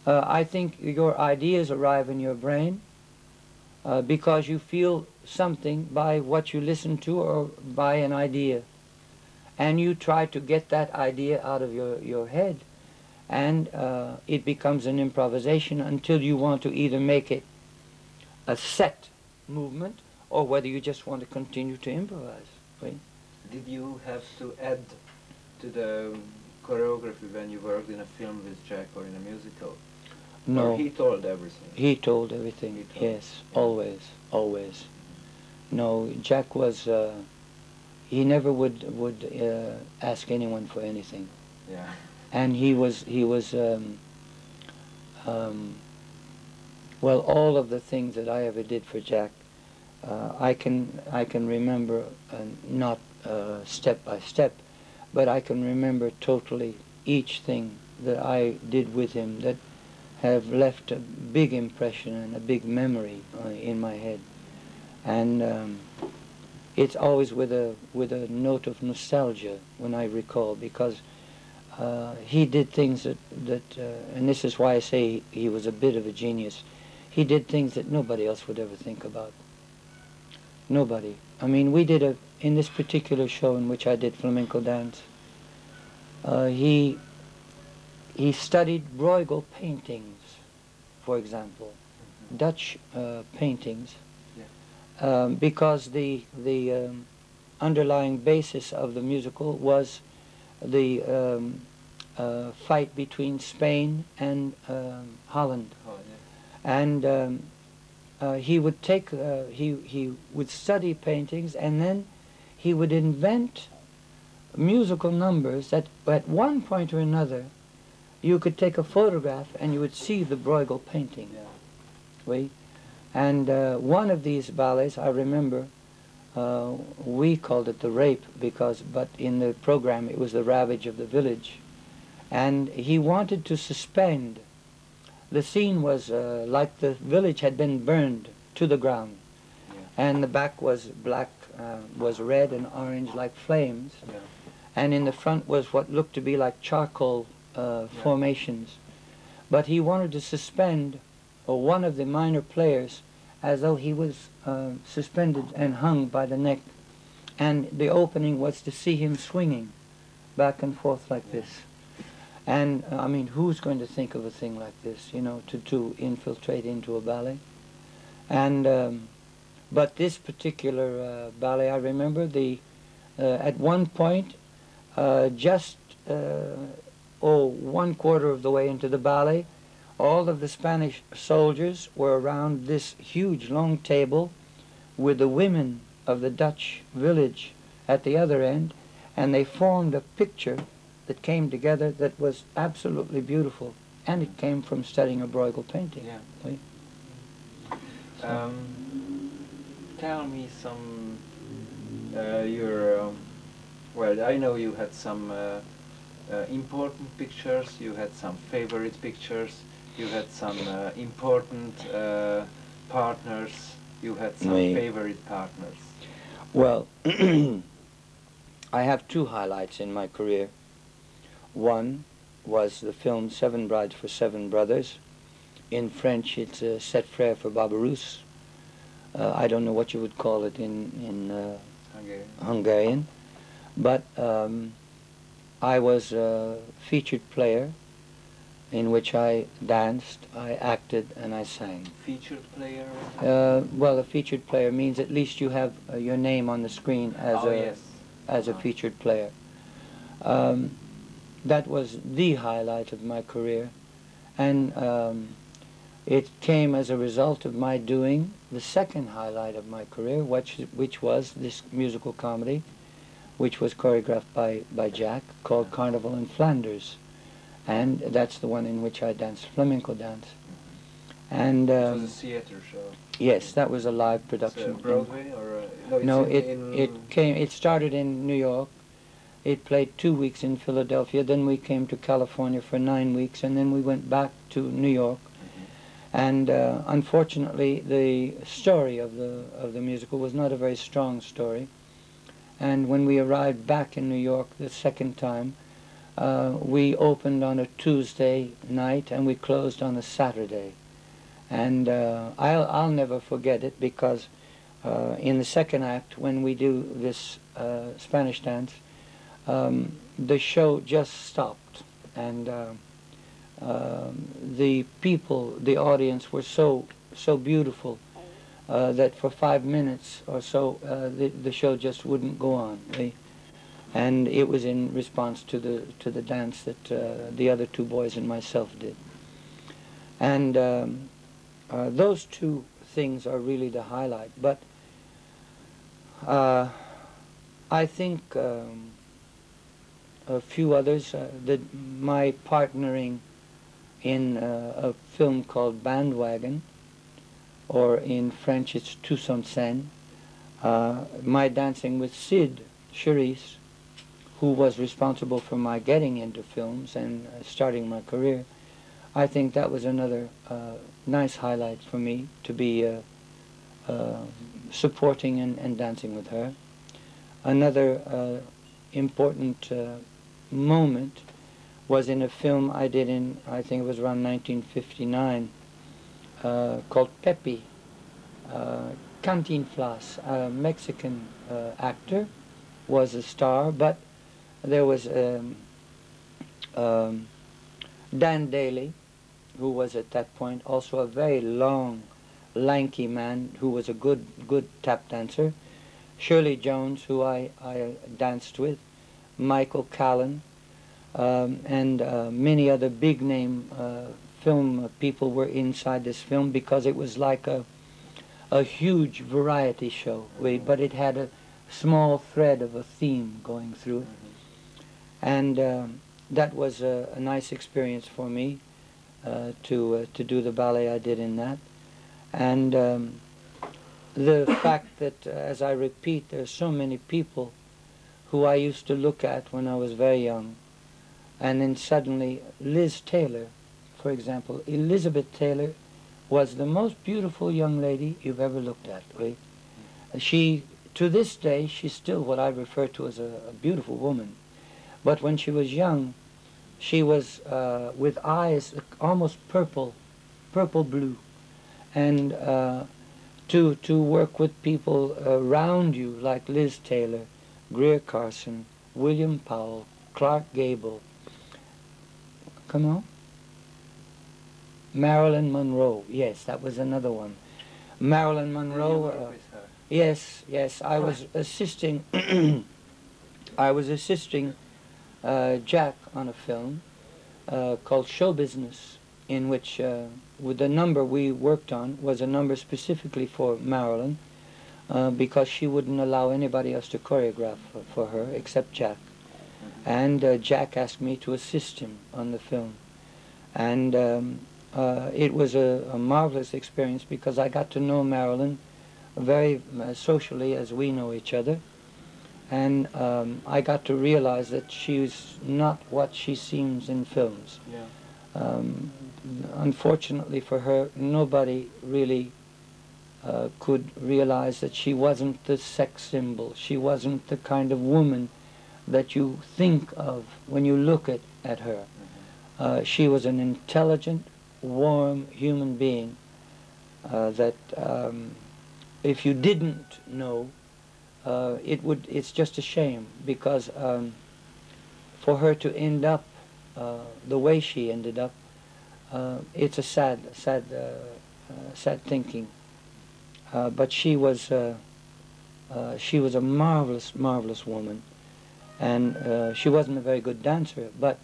I think your ideas arrive in your brain because you feel something by what you listen to or by an idea, and you try to get that idea out of your head, and it becomes an improvisation until you want to either make it a set movement or whether you just want to continue to improvise. Right? Did you have to add to the choreography when you worked in a film with Jack or in a musical? No. Or he told everything? He told everything, he told. Yes, always, always. No, Jack was, he never would ask anyone for anything. Yeah. And he was well, all of the things that I ever did for Jack, I can remember, not step by step, but I can remember totally each thing that I did with him that have left a big impression and a big memory in my head. And it's always with a note of nostalgia when I recall, because he did things that and this is why I say he was a bit of a genius. He did things that nobody else would ever think about. Nobody. I mean, we did in this particular show in which I did flamenco dance, he studied Bruegel paintings, for example, Dutch paintings, because the underlying basis of the musical was the fight between Spain and Holland. And he would take, he would study paintings, and then he would invent musical numbers that at one point or another you could take a photograph and you would see the Bruegel painting. And one of these ballets, I remember, we called it the rape but in the program it was the ravage of the village. And he wanted to suspend. The scene was like the village had been burned to the ground. Yeah. And the back was black, was red and orange like flames. Yeah. And in the front was what looked to be like charcoal formations. But he wanted to suspend one of the minor players as though he was suspended and hung by the neck. And the opening was to see him swinging back and forth like this. And, I mean, who's going to think of a thing like this, you know, to infiltrate into a ballet? And, but this particular ballet, I remember at one point, just 1/4 of the way into the ballet, all of the Spanish soldiers were around this huge long table with the women of the Dutch village at the other end, and they formed a picture that came together that was absolutely beautiful, and it came from studying a Bruegel painting. Yeah. Right? Tell me some well, I know you had some important pictures, you had some favorite pictures, you had some important partners, you had some favorite partners. Well, I have two highlights in my career. One was the film Seven Brides for Seven Brothers. In French, it's Sept Frères for Barbarousse. I don't know what you would call it in Hungarian. But I was a featured player in which I danced, I acted, and I sang. Featured player? Well, a featured player means at least you have your name on the screen as a featured player. That was the highlight of my career, and it came as a result of my doing the second highlight of my career, which was this musical comedy, which was choreographed by Jack, called Carnival in Flanders. And that's the one in which I danced flamenco dance. And it was a theater show. Yes, that was a live production. Broadway or no? It started in New York. It played 2 weeks in Philadelphia. Then we came to California for 9 weeks, and then we went back to New York. And unfortunately, the story of the musical was not a very strong story. And when we arrived back in New York the second time, we opened on a Tuesday night and we closed on a Saturday. And I'll never forget it, because in the second act, when we do this Spanish dance, the show just stopped. And the people, the audience, were so beautiful that for 5 minutes or so the show just wouldn't go on. And it was in response to the dance that the other two boys and myself did. And those two things are really the highlight. But I think a few others, my partnering in a film called Bandwagon, or in French it's Tous en scène, my dancing with Sid Charisse, who was responsible for my getting into films and starting my career. I think that was another nice highlight for me, to be supporting and dancing with her. Another important moment was in a film I did in, I think it was around 1959, called Pepe. Cantinflas, a Mexican actor, was a star, but there was Dan Daly, who was at that point also a very long, lanky man who was a good tap dancer. Shirley Jones, who I danced with, Michael Callan, and many other big name film people were inside this film, because it was like a huge variety show, but it had a small thread of a theme going through it. And that was a nice experience for me, to do the ballet I did in that. And the fact that, as I repeat, there are so many people who I used to look at when I was very young, and then suddenly Liz Taylor, for example, Elizabeth Taylor was the most beautiful young lady you've ever looked at, right? She, to this day, she's still what I refer to as a beautiful woman. But when she was young, she was with eyes almost purple blue. And to work with people around you like Liz Taylor, Greer Carson, William Powell, Clark Gable, come on, Marilyn Monroe, yes, that was another one. Marilyn Monroe, yes, I was assisting, I was assisting Jack on a film called Show Business, in which with the number we worked on was a number specifically for Marilyn, because she wouldn't allow anybody else to choreograph for her except Jack. And Jack asked me to assist him on the film. And it was a marvelous experience because I got to know Marilyn very socially as we know each other. And I got to realize that she's not what she seems in films. Yeah. Unfortunately for her, nobody really could realize that she wasn't the sex symbol. She wasn't the kind of woman that you think of when you look at her. She was an intelligent, warm human being that if you didn't know, it's just a shame, because for her to end up the way she ended up, it's a sad thinking. But she was a marvelous woman, and she wasn't a very good dancer. But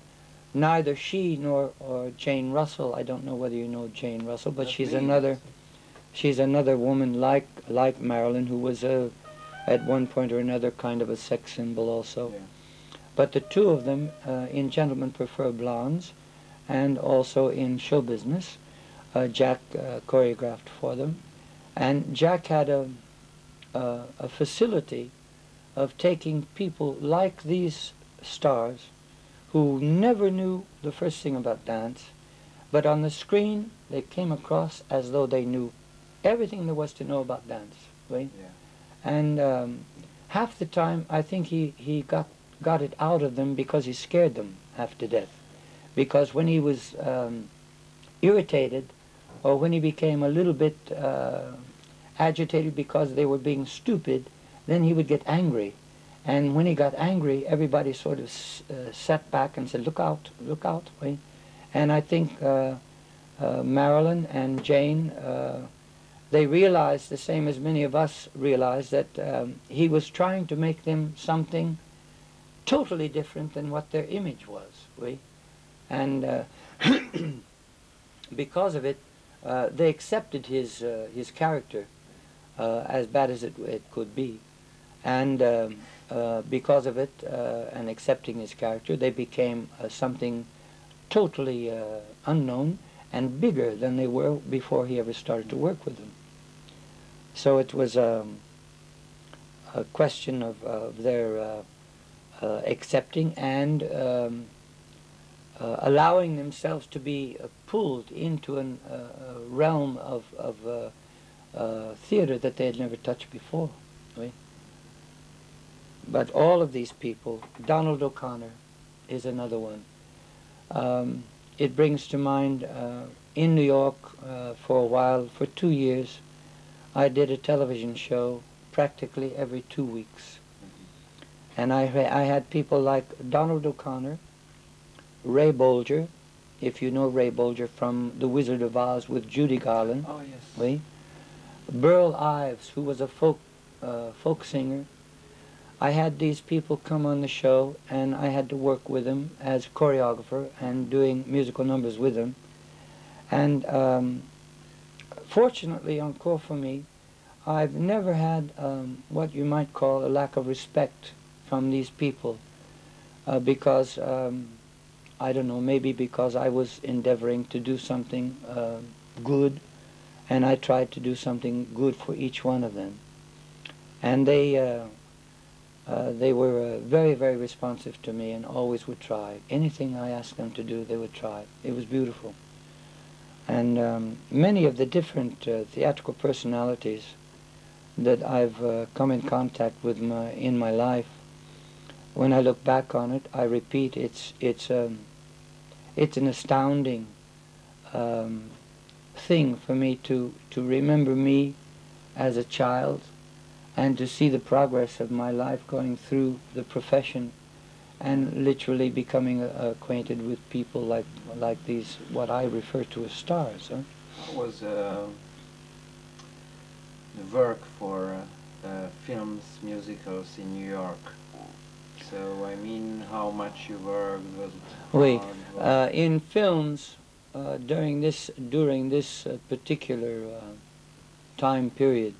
neither she nor Jane Russell, I don't know whether you know Jane Russell, but she's another woman like Marilyn, who was at one point or another kind of a sex symbol also. Yeah. But the two of them in Gentlemen Prefer Blondes and also in Show Business, Jack choreographed for them. And Jack had a facility of taking people like these stars who never knew the first thing about dance, but on the screen they came across as though they knew everything there was to know about dance, right? Yeah. And half the time I think he got it out of them because he scared them half to death. Because when he was irritated, or when he became a little bit agitated because they were being stupid, then he would get angry. And when he got angry, everybody sort of sat back and said, look out, right? And I think Marilyn and Jane, they realized, the same as many of us realized, that he was trying to make them something totally different than what their image was, right? And because of it, they accepted his character, as bad as it could be. And because of it, and accepting his character, they became something totally unknown and bigger than they were before he ever started to work with them. So it was a question of their accepting and allowing themselves to be pulled into a realm of theater that they had never touched before. Right? But all of these people, Donald O'Connor is another one. It brings to mind, in New York for a while, for 2 years, I did a television show practically every 2 weeks. And I had people like Donald O'Connor, Ray Bolger, if you know Ray Bolger from The Wizard of Oz with Judy Garland. Oh, yes. Oui? Burl Ives, who was a folk singer. I had these people come on the show, and I had to work with them as choreographer and doing musical numbers with them. And fortunately, encore for me, I've never had what you might call a lack of respect from these people, because, I don't know, maybe because I was endeavoring to do something good and I tried to do something good for each one of them. And they were very, very responsive to me and always would try. Anything I asked them to do, they would try. It was beautiful. And many of the different theatrical personalities that I've come in contact with in my life, when I look back on it, I repeat, it's an astounding thing for me to remember me as a child and to see the progress of my life going through the profession and literally becoming acquainted with people like these, what I refer to as stars. Huh? How was the work for films, musicals in New York? So, I mean, how much you worked, was it hard? In films, during this particular time period,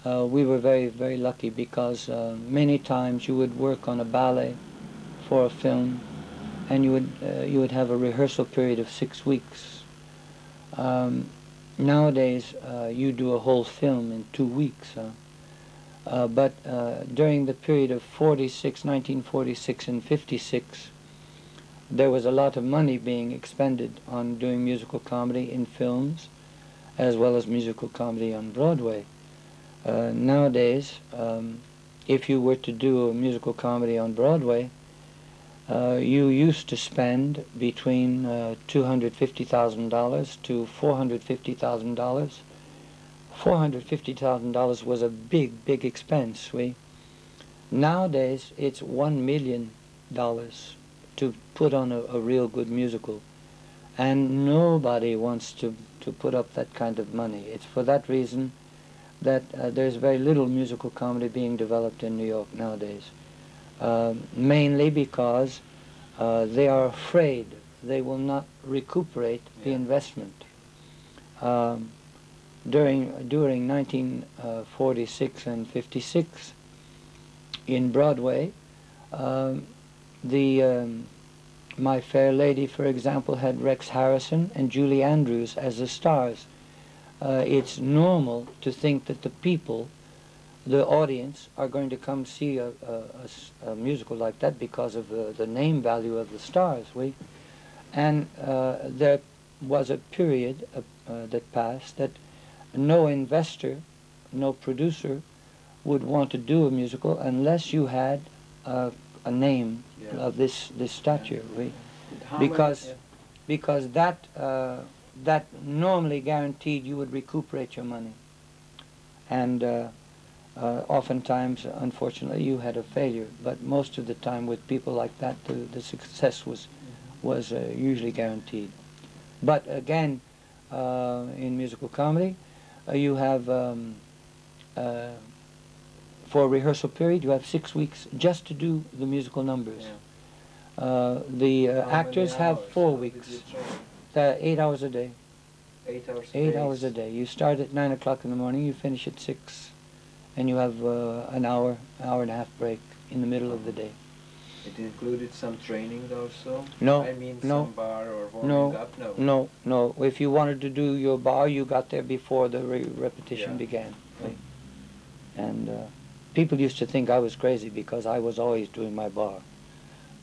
we were very, very lucky because many times you would work on a ballet for a film, and you would have a rehearsal period of 6 weeks. Nowadays, you do a whole film in 2 weeks. But during the period of 1946 and 56, there was a lot of money being expended on doing musical comedy in films, as well as musical comedy on Broadway. Nowadays, if you were to do a musical comedy on Broadway, you used to spend between $250,000 to $450,000. $450,000 was a big, big expense. Nowadays, it's $1 million to put on a real good musical, and nobody wants to put up that kind of money. It's for that reason that there's very little musical comedy being developed in New York nowadays, mainly because they are afraid they will not recuperate the investment. During 1946 and 56 in Broadway, My Fair Lady, for example, had Rex Harrison and Julie Andrews as the stars. It's normal to think that the people, the audience, are going to come see a musical like that because of the name value of the stars. And there was a period that passed that no investor, no producer would want to do a musical unless you had a name of this stature, because that normally guaranteed you would recuperate your money, and oftentimes, unfortunately, you had a failure. But most of the time, with people like that, the success was usually guaranteed. But again, in musical comedy, you have for a rehearsal period, you have 6 weeks just to do the musical numbers. The actors have 4 weeks. 8 hours a day. 8 hours. 8 hours a day. You start at 9 o'clock in the morning. You finish at 6, and you have an hour and a half break in the middle of the day. It included some training also? No. I mean, No. some bar or warming up? No. No. If you wanted to do your bar, you got there before the repetition began. And people used to think I was crazy because I was always doing my bar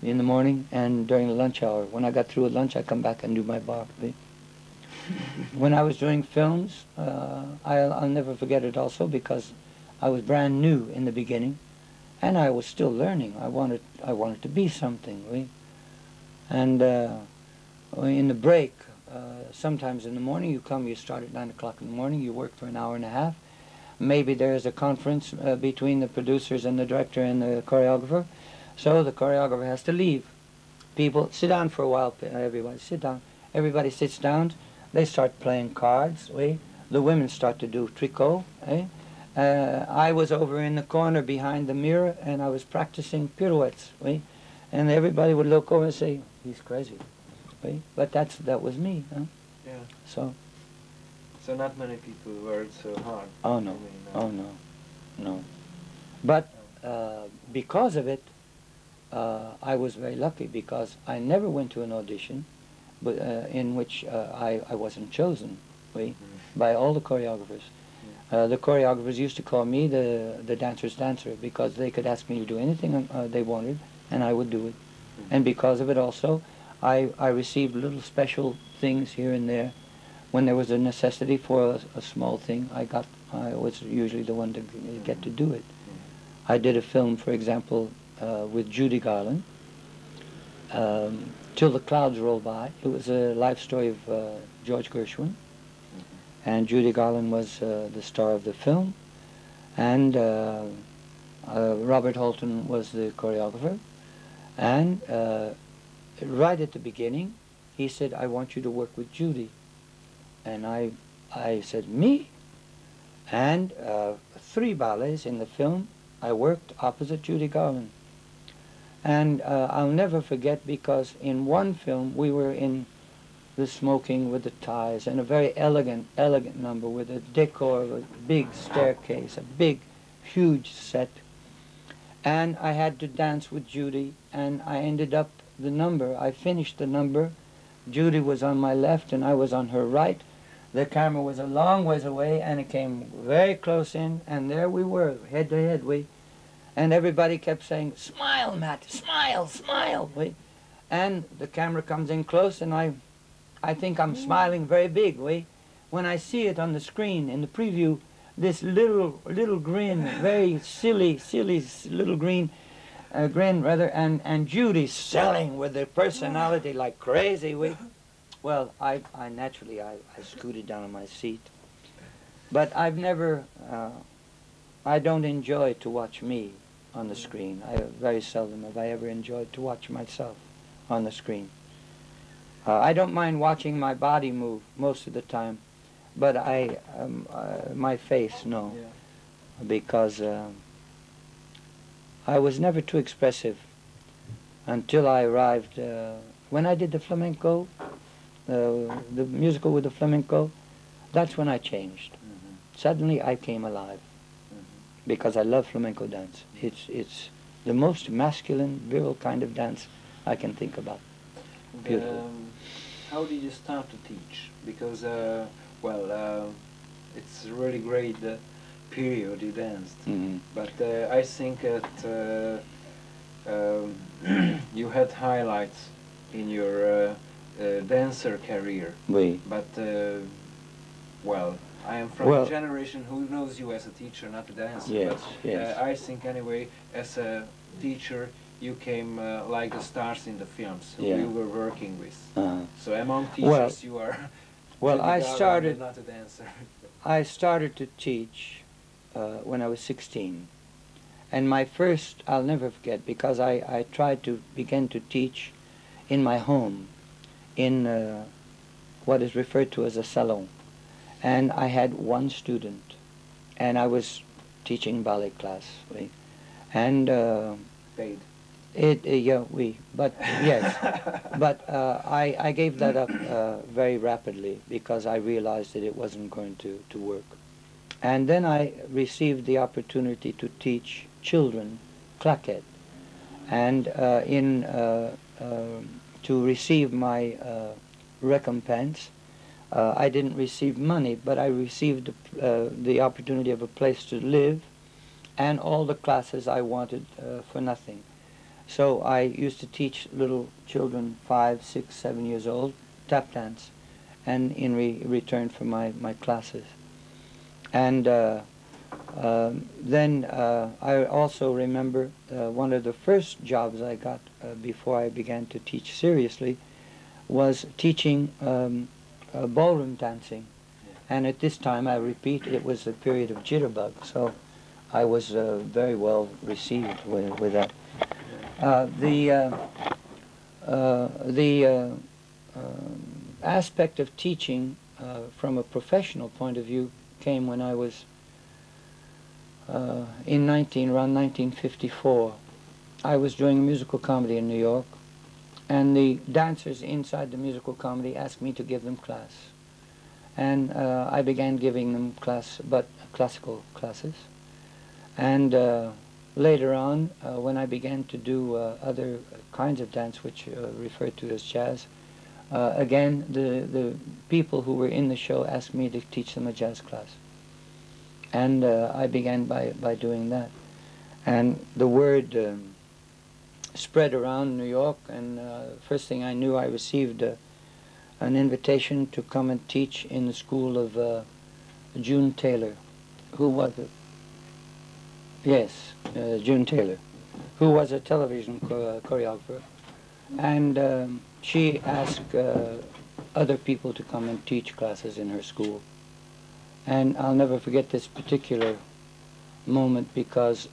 in the morning and during the lunch hour. When I got through with lunch, I come back and do my bar. When I was doing films, I'll never forget it also because I was brand new in the beginning, and I was still learning. I wanted to be something. And in the break, sometimes in the morning, you start at 9 o'clock in the morning, you work for an hour and a half. Maybe there's a conference between the producers and the director and the choreographer, so the choreographer has to leave. People, sit down for a while, everybody, sit down. Everybody sits down, they start playing cards, the women start to do tricot, I was over in the corner behind the mirror and I was practicing pirouettes, and everybody would look over and say, he's crazy, but that was me, So not many people worked so hard. Oh no, no. But because of it, I was very lucky because I never went to an audition, but in which I wasn't chosen. by all the choreographers. The choreographers used to call me the dancer's dancer because they could ask me to do anything they wanted, and I would do it. And because of it also, I received little special things here and there. When there was a necessity for a small thing, I was usually the one to get to do it. I did a film, for example, with Judy Garland, Till the Clouds Roll By. It was a life story of George Gershwin, and Judy Garland was the star of the film, and Robert Holton was the choreographer. And right at the beginning, he said, "I want you to work with Judy." And I said, "Me?" And 3 ballets in the film, I worked opposite Judy Garland. And I'll never forget, because in one film we were in the smoking with the ties, and a very elegant number with a decor of a big staircase, a big, huge set. And I had to dance with Judy, and I ended up I finished the number. Judy was on my left and I was on her right. The camera was a long ways away, and it came very close in, and there we were, head to head. And everybody kept saying, "Smile, Matt, smile, smile." And the camera comes in close, and I think I'm smiling very big. When I see it on the screen in the preview, this little grin, very silly little grin, and Judy selling with her personality like crazy. Well, I naturally scooted down on my seat. But I've never, I don't enjoy to watch me on the screen. Very seldom have I ever enjoyed to watch myself on the screen. I don't mind watching my body move most of the time, but my face, no. Yeah. Because I was never too expressive until I arrived, when I did the flamenco, the musical with the flamenco, that's when I changed. Suddenly I came alive, because I love flamenco dance. It's the most masculine, virile kind of dance I can think about. Beautiful. How did you start to teach? Because, it's a really great period you danced, but I think that you had highlights in your dancer career. Oui. But, I am from a generation who knows you as a teacher, not a dancer. Yes, but, yes. I think anyway, as a teacher, you came like the stars in the films who you were working with. So among teachers, you are. Well, I started. Not a dancer. I started to teach when I was 16, and my first, I'll never forget, because I tried to begin to teach in my home, in what is referred to as a salon. And I had 1 student, and I was teaching ballet class, and paid. But yes, but I gave that up very rapidly, because I realized that it wasn't going to work. And then I received the opportunity to teach children claquette, and to receive my recompense. I didn't receive money, but I received the opportunity of a place to live and all the classes I wanted for nothing. So I used to teach little children, 5, 6, 7 years old, tap dance, and in return for my classes. And then I also remember one of the first jobs I got before I began to teach seriously was teaching ballroom dancing. And at this time, I repeat, it was a period of jitterbug, so I was very well received with that. The aspect of teaching from a professional point of view came when I was around 1954. I was doing a musical comedy in New York, and the dancers inside the musical comedy asked me to give them class. And I began giving them classical classes. And later on, when I began to do other kinds of dance, which referred to as jazz, again, the people who were in the show asked me to teach them a jazz class. And I began by doing that. And the word spread around New York, and first thing I knew, I received an invitation to come and teach in the school of June Taylor. Who was it? Yes, June Taylor, who was a television choreographer. And she asked other people to come and teach classes in her school. And I'll never forget this particular moment, because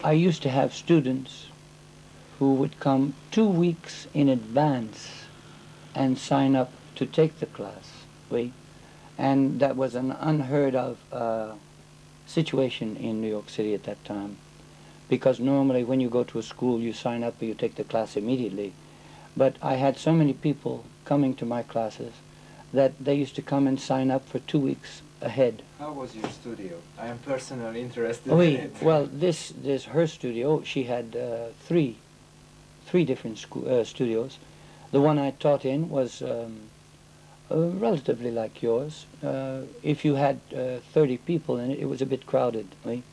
I used to have students who would come 2 weeks in advance and sign up to take the class. And that was an unheard of situation in New York City at that time, because normally when you go to a school you sign up and you take the class immediately. But I had so many people coming to my classes that they used to come and sign up for 2 weeks ahead. How was your studio? I am personally interested Oui, in it. well, this her studio. She had three different studios. The one I taught in was relatively like yours. If you had 30 people in it, it was a bit crowded. Oui?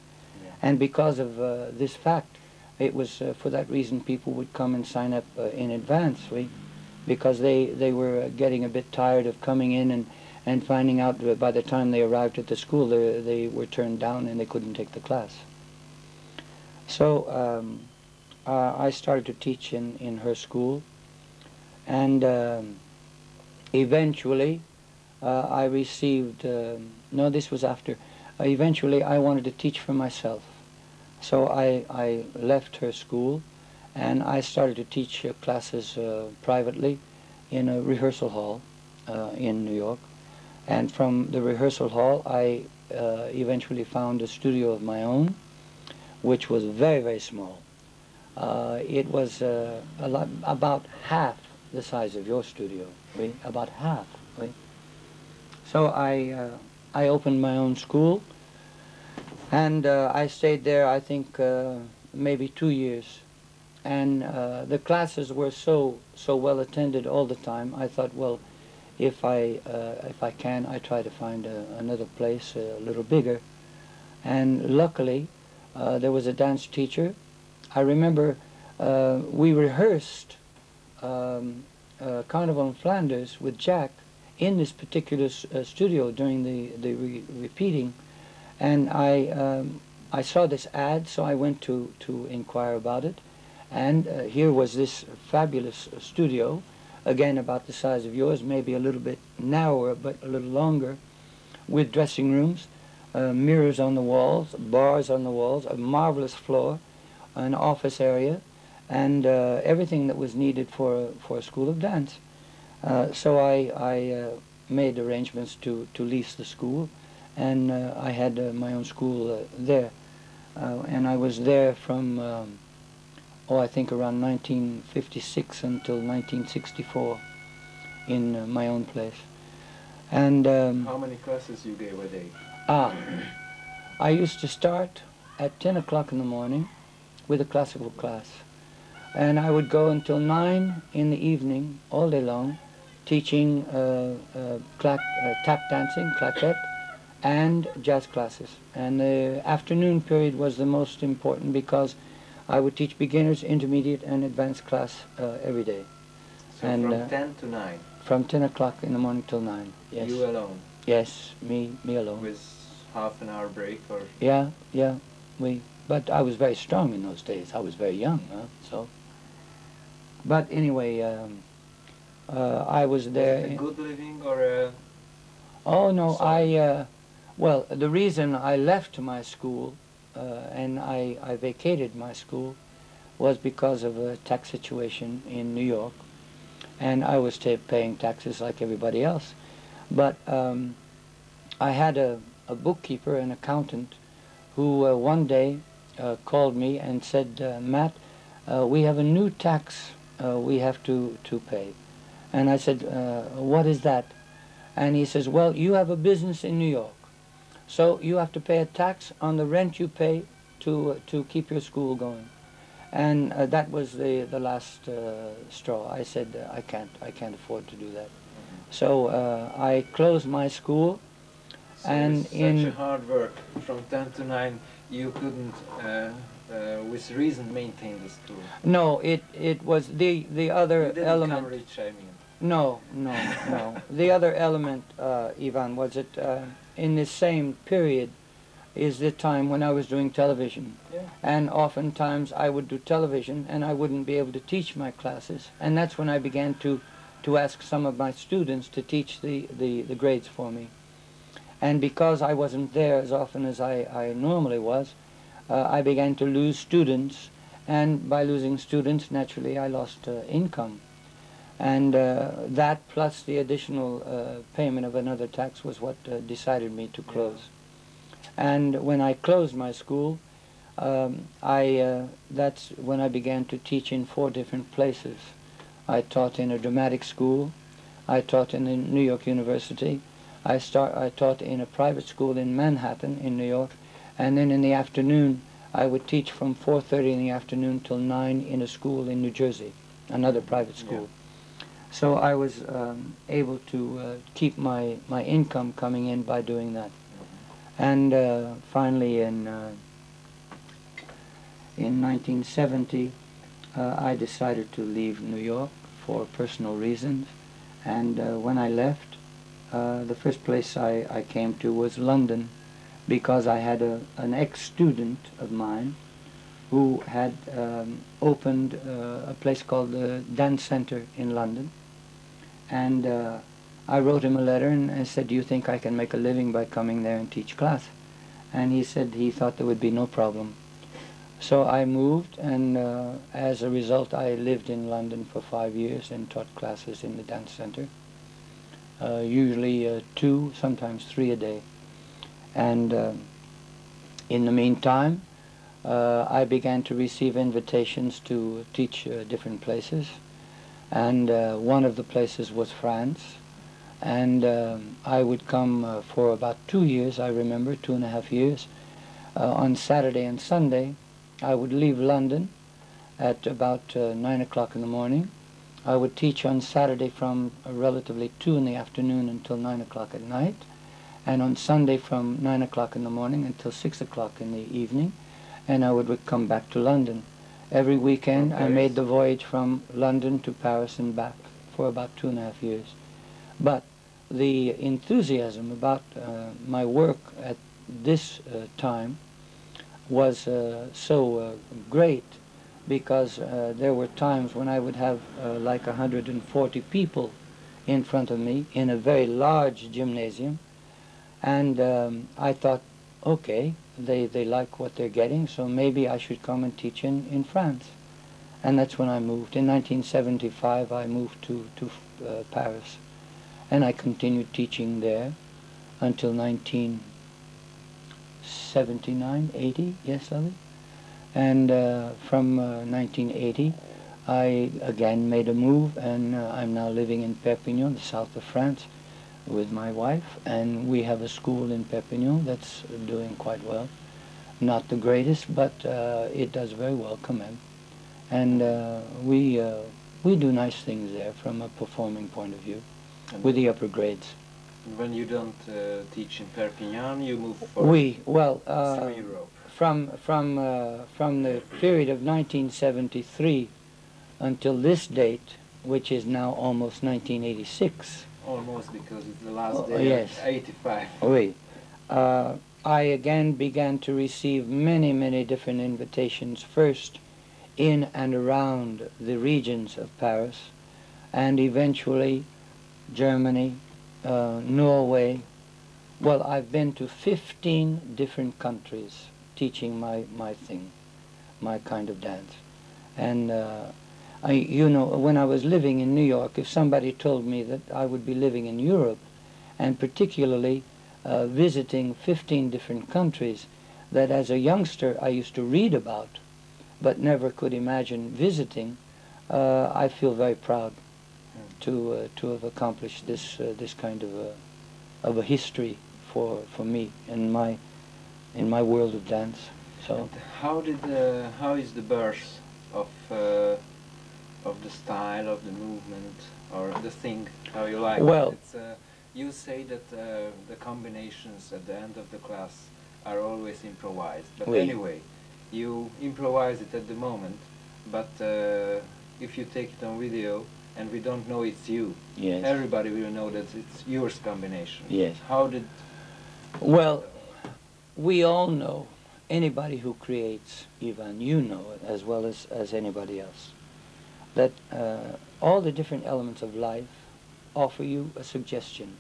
Yeah. And because of this fact, it was for that reason people would come and sign up in advance. Oui? Because they were getting a bit tired of coming in and finding out that by the time they arrived at the school they were turned down and they couldn't take the class. So I started to teach in her school, and eventually I received, no, this was after, eventually I wanted to teach for myself. So I left her school and I started to teach classes privately in a rehearsal hall in New York. And from the rehearsal hall, I eventually found a studio of my own, which was very, very small. It was about half the size of your studio, oui? About half. Oui? So I opened my own school, and I stayed there, I think, maybe 2 years. And the classes were so well attended all the time. I thought, well, if I can, I try to find another place a little bigger. And luckily, there was a dance teacher. I remember we rehearsed Carnival in Flanders with Jack in this particular studio during the repeating, and I saw this ad, so I went to inquire about it. And here was this fabulous studio, again about the size of yours, maybe a little bit narrower but a little longer, with dressing rooms, mirrors on the walls, bars on the walls, a marvelous floor, an office area, and everything that was needed for a school of dance. So I made arrangements to lease the school, and I had my own school there. And I was there from I think around 1956 until 1964 in my own place. And how many classes you gave a day? I used to start at 10 o'clock in the morning with a classical class, and I would go until 9 in the evening all day long, teaching tap dancing, claquette, and jazz classes. And the afternoon period was the most important, because I would teach beginners, intermediate, and advanced class every day. So and, from 10 to 9? From 10 o'clock in the morning till 9, yes. You alone? Yes, me alone. With half an hour break, or? Yeah, but I was very strong in those days. I was very young, so. But anyway, I was there. Was it a good living, or a... Oh, no, well, the reason I left my school and I vacated my school was because of a tax situation in New York, and I was paying taxes like everybody else. But I had a bookkeeper, an accountant, who one day called me and said, Matt, we have a new tax we have to pay. And I said, what is that? And he says, well, you have a business in New York, so you have to pay a tax on the rent you pay to keep your school going. And that was the last straw. I said, I can't afford to do that. So I closed my school. So and with such a hard work, from 10 to 9, you couldn't, with reason, maintain the school? No, it was the other you didn't element. Come rich, I mean. No. The other element, Ivan, was that in this same period is the time when I was doing television. Yeah. And oftentimes I would do television and I wouldn't be able to teach my classes. And that's when I began to ask some of my students to teach the grades for me. And because I wasn't there as often as I normally was, I began to lose students. And by losing students, naturally, I lost income. And that plus the additional payment of another tax was what decided me to close. And when I closed my school, that's when I began to teach in 4 different places. I taught in a dramatic school, I taught in the New York University, I taught in a private school in Manhattan in New York, and then in the afternoon I would teach from 4:30 in the afternoon till 9 in a school in New Jersey, another private school. Yeah. So I was able to keep my income coming in by doing that. And finally in 1970 I decided to leave New York for personal reasons, and when I left, the first place I came to was London, because I had an ex-student of mine who had opened a place called the Dance Center in London. And I wrote him a letter and I said, do you think I can make a living by coming there and teach class? And he said he thought there would be no problem. So I moved, and as a result I lived in London for 5 years and taught classes in the Dance Center. Usually 2, sometimes 3 a day. And in the meantime, I began to receive invitations to teach different places. And one of the places was France. And I would come for about 2 years, I remember, 2.5 years. On Saturday and Sunday, I would leave London at about 9 o'clock in the morning. I would teach on Saturday from relatively 2 in the afternoon until 9 o'clock at night, and on Sunday from 9 o'clock in the morning until 6 o'clock in the evening, and I would come back to London. Every weekend I made the voyage from London to Paris and back for about 2.5 years. But the enthusiasm about my work at this time was so great, because there were times when I would have like 140 people in front of me in a very large gymnasium, and I thought, okay, they like what they're getting, so maybe I should come and teach in France. And that's when I moved. In 1975 I moved to Paris, and I continued teaching there until 1979, 80, yes, Ali? And from 1980, I again made a move, and I'm now living in Perpignan, the south of France, with my wife, and we have a school in Perpignan that's doing quite well. Not the greatest, but it does very well, quand même. And we do nice things there from a performing point of view, with the upper grades. When you don't teach in Perpignan, you move for through Europe. From the period of 1973 until this date, which is now almost 1986. Almost, because it's the last day of 85. Oui. I again began to receive many different invitations, first in and around the regions of Paris, and eventually Germany, Norway. Well, I've been to 15 different countries teaching my thing, my kind of dance. And you know, when I was living in New York, if somebody told me that I would be living in Europe, and particularly visiting 15 different countries that as a youngster I used to read about, but never could imagine visiting, I feel very proud to have accomplished this kind of a history for me in my world of dance. So and how is the birth of the style, of the movement, or the thing, how you like Well, it. It's, you say that the combinations at the end of the class are always improvised, but Oui. anyway, you improvise it at the moment, but if you take it on video and we don't know it's you, yes. everybody will know that it's yours combination. Yes. How did... Well, we all know, anybody who creates, Ivan, you know it as well as anybody else, that all the different elements of life offer you a suggestion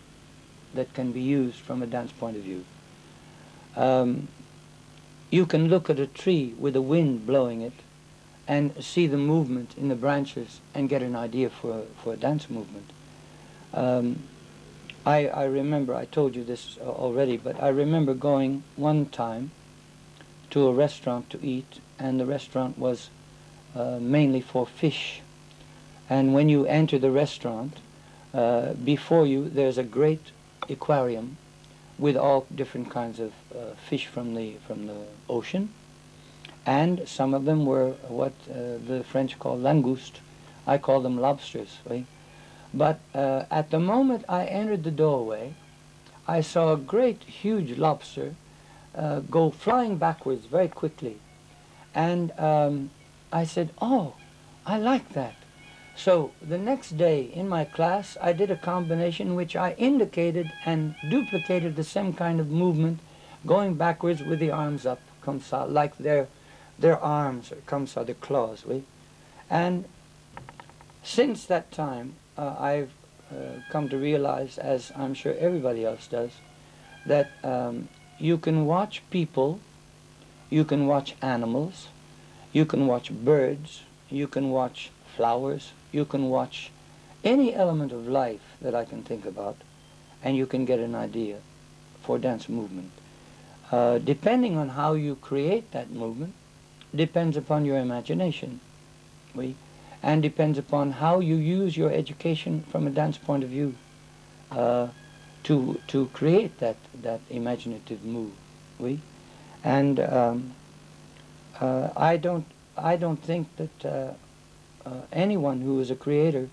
that can be used from a dance point of view. You can look at a tree with the wind blowing it and see the movement in the branches and get an idea for a dance movement. I remember, I told you this already, but I remember going one time to a restaurant to eat, and the restaurant was mainly for fish. And when you enter the restaurant, before you there's a great aquarium with all different kinds of fish from the ocean, and some of them were what the French call langoustes. I call them lobsters. Right? But at the moment I entered the doorway, I saw a great, huge lobster go flying backwards very quickly, and I said, "Oh, I like that." So the next day in my class, I did a combination which I indicated and duplicated the same kind of movement, going backwards with the arms up, comme ça, like their arms, comme ça, the claws. Oui? And since that time, I've come to realize, as I'm sure everybody else does, that you can watch people, you can watch animals, you can watch birds, you can watch flowers, you can watch any element of life that I can think about, and you can get an idea for dance movement. Depending on how you create that movement, depends upon your imagination, oui? And depends upon how you use your education from a dance point of view to create that imaginative move, oui? And I don't think that anyone who is a creator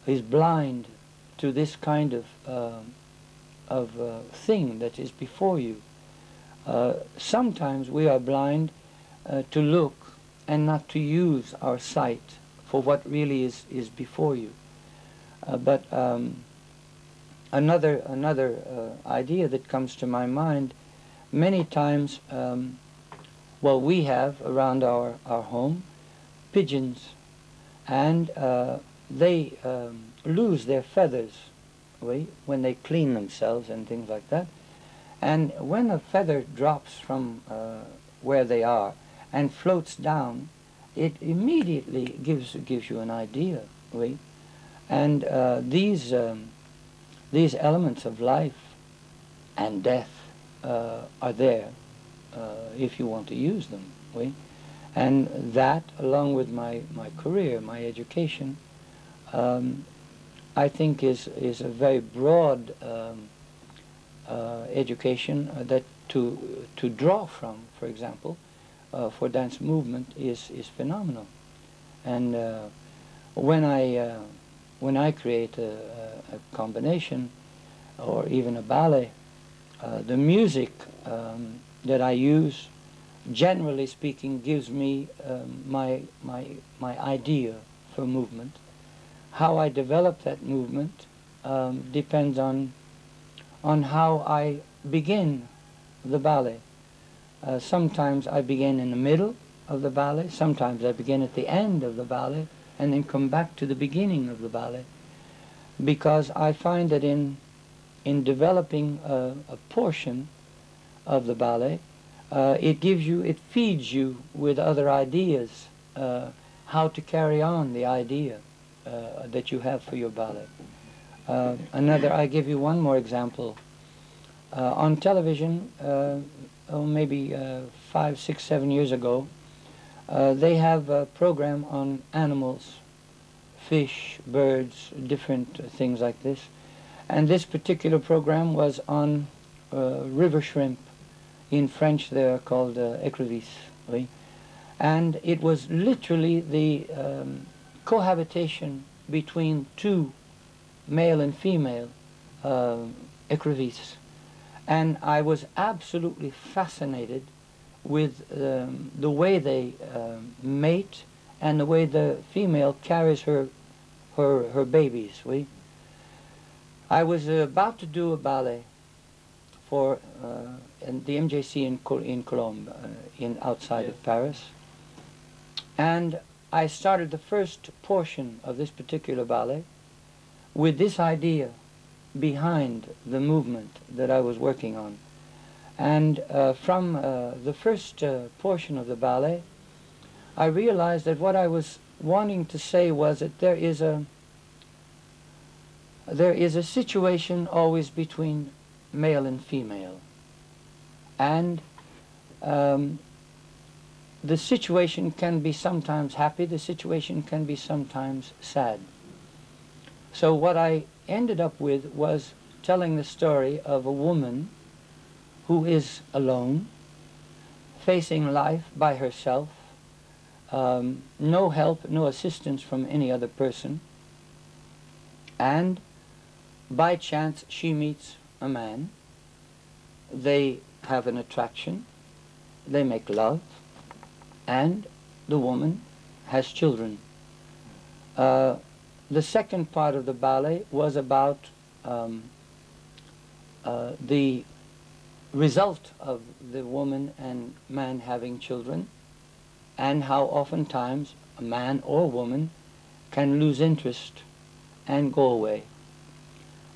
is blind to this kind of thing that is before you. Sometimes we are blind to look and not to use our sight for what really is before you. But another idea that comes to my mind, many times, well, we have around our home pigeons, and they lose their feathers when they clean themselves and things like that. And when a feather drops from where they are and floats down, it immediately gives you an idea. And these elements of life and death are there if you want to use them. And that, along with my career, my education, I think is a very broad education that to draw from, for example, for dance movement is phenomenal. And when I create a combination or even a ballet, the music that I use, generally speaking, gives me my idea for movement. How I develop that movement depends on how I begin the ballet. Sometimes I begin in the middle of the ballet, sometimes I begin at the end of the ballet, and then come back to the beginning of the ballet, because I find that in developing a portion of the ballet, it feeds you with other ideas, how to carry on the idea that you have for your ballet. I give you one more example. On television, maybe 5, 6, 7 years ago, they have a program on animals, fish, birds, different things like this. And this particular program was on river shrimp. In French they are called écrevisses. And it was literally the cohabitation between two male and female écrivisses. And I was absolutely fascinated with the way they mate and the way the female carries her babies. I was about to do a ballet for in the MJC in Colombes, outside Yes. of Paris, and I started the first portion of this particular ballet with this idea behind the movement that I was working on. And from the first portion of the ballet, I realized that what I was wanting to say was that there is a situation always between male and female, and the situation can be sometimes happy, the situation can be sometimes sad. So what I ended up with was telling the story of a woman who is alone, facing life by herself, no help, no assistance from any other person, and by chance she meets a man. They have an attraction, they make love, and the woman has children. The second part of the ballet was about the result of the woman and man having children, and how oftentimes a man or woman can lose interest and go away.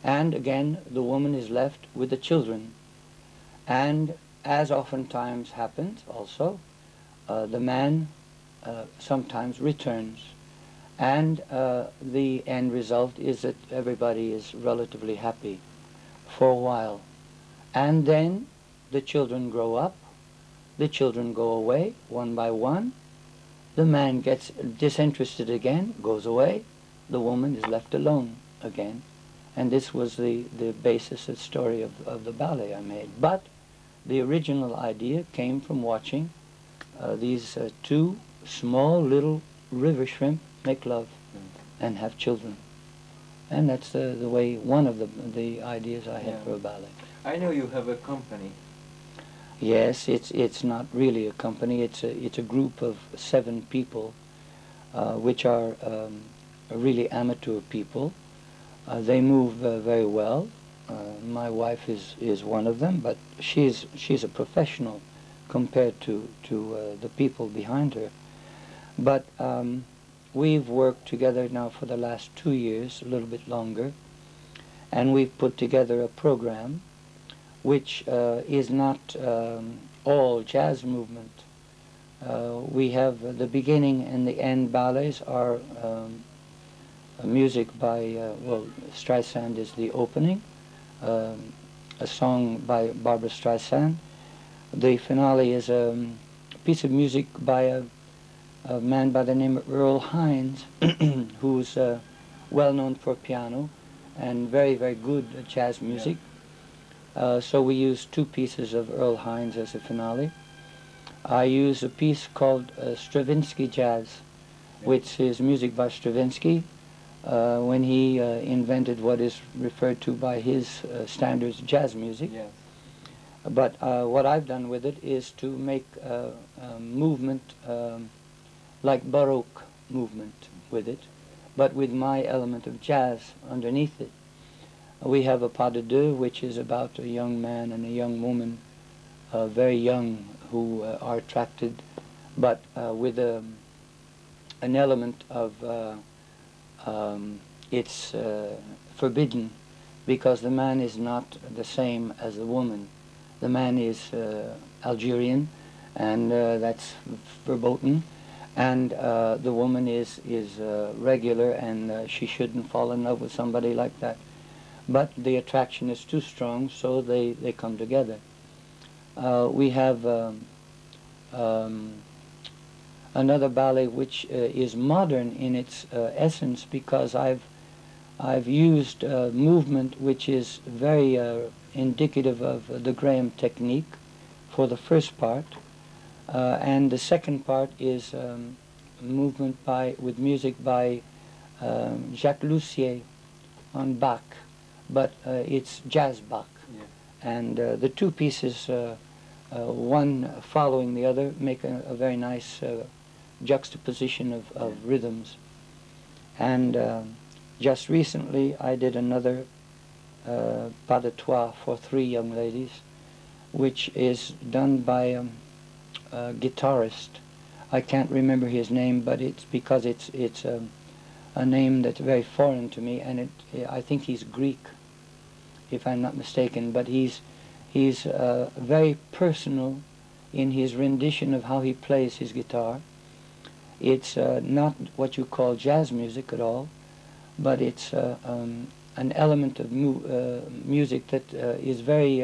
And again, the woman is left with the children. And as oftentimes happens also, the man sometimes returns. And the end result is that everybody is relatively happy for a while. And then the children grow up, the children go away one by one, the man gets disinterested again, goes away, the woman is left alone again. And this was the basis of the story of the ballet I made. But the original idea came from watching these two small little river shrimp make love and have children. And that's the way, one of the ideas I had for a ballet. I know you have a company. Yes, it's not really a company. It's a group of 7 people, which are really amateur people. They move very well. My wife is one of them, but she's a professional compared to the people behind her. But we've worked together now for the last 2 years, a little bit longer, and we've put together a program which is not all jazz movement. We have the beginning and the end ballets are music by, well, Streisand is the opening, a song by Barbra Streisand. The finale is a piece of music by a man by the name of Earl Hines, who's well known for piano and very, very good jazz music. So we use 2 pieces of Earl Hines as a finale. I use a piece called Stravinsky Jazz, which is music by Stravinsky when he invented what is referred to by his standards jazz music. Yes. But what I've done with it is to make movement like Baroque movement with it, but with my element of jazz underneath it. We have a pas de deux, which is about a young man and a young woman, very young, who are attracted, but with an element of it's forbidden, because the man is not the same as the woman. The man is Algerian, and that's verboten, and the woman is regular, and she shouldn't fall in love with somebody like that. But the attraction is too strong, so they come together. We have another ballet which is modern in its essence, because I've used movement which is very indicative of the Graham technique for the first part, And the second part is movement with music by Jacques Lussier on Bach, but it's jazz Bach. Yeah. And the two pieces, one following the other, make a very nice juxtaposition of rhythms. And just recently I did another Pas de Trois for 3 young ladies, which is done by a guitarist. I can't remember his name, but it's because it's a name that's very foreign to me, and I think he's Greek, if I'm not mistaken. But he's very personal in his rendition of how he plays his guitar. It's not what you call jazz music at all, but it's an element of music that is very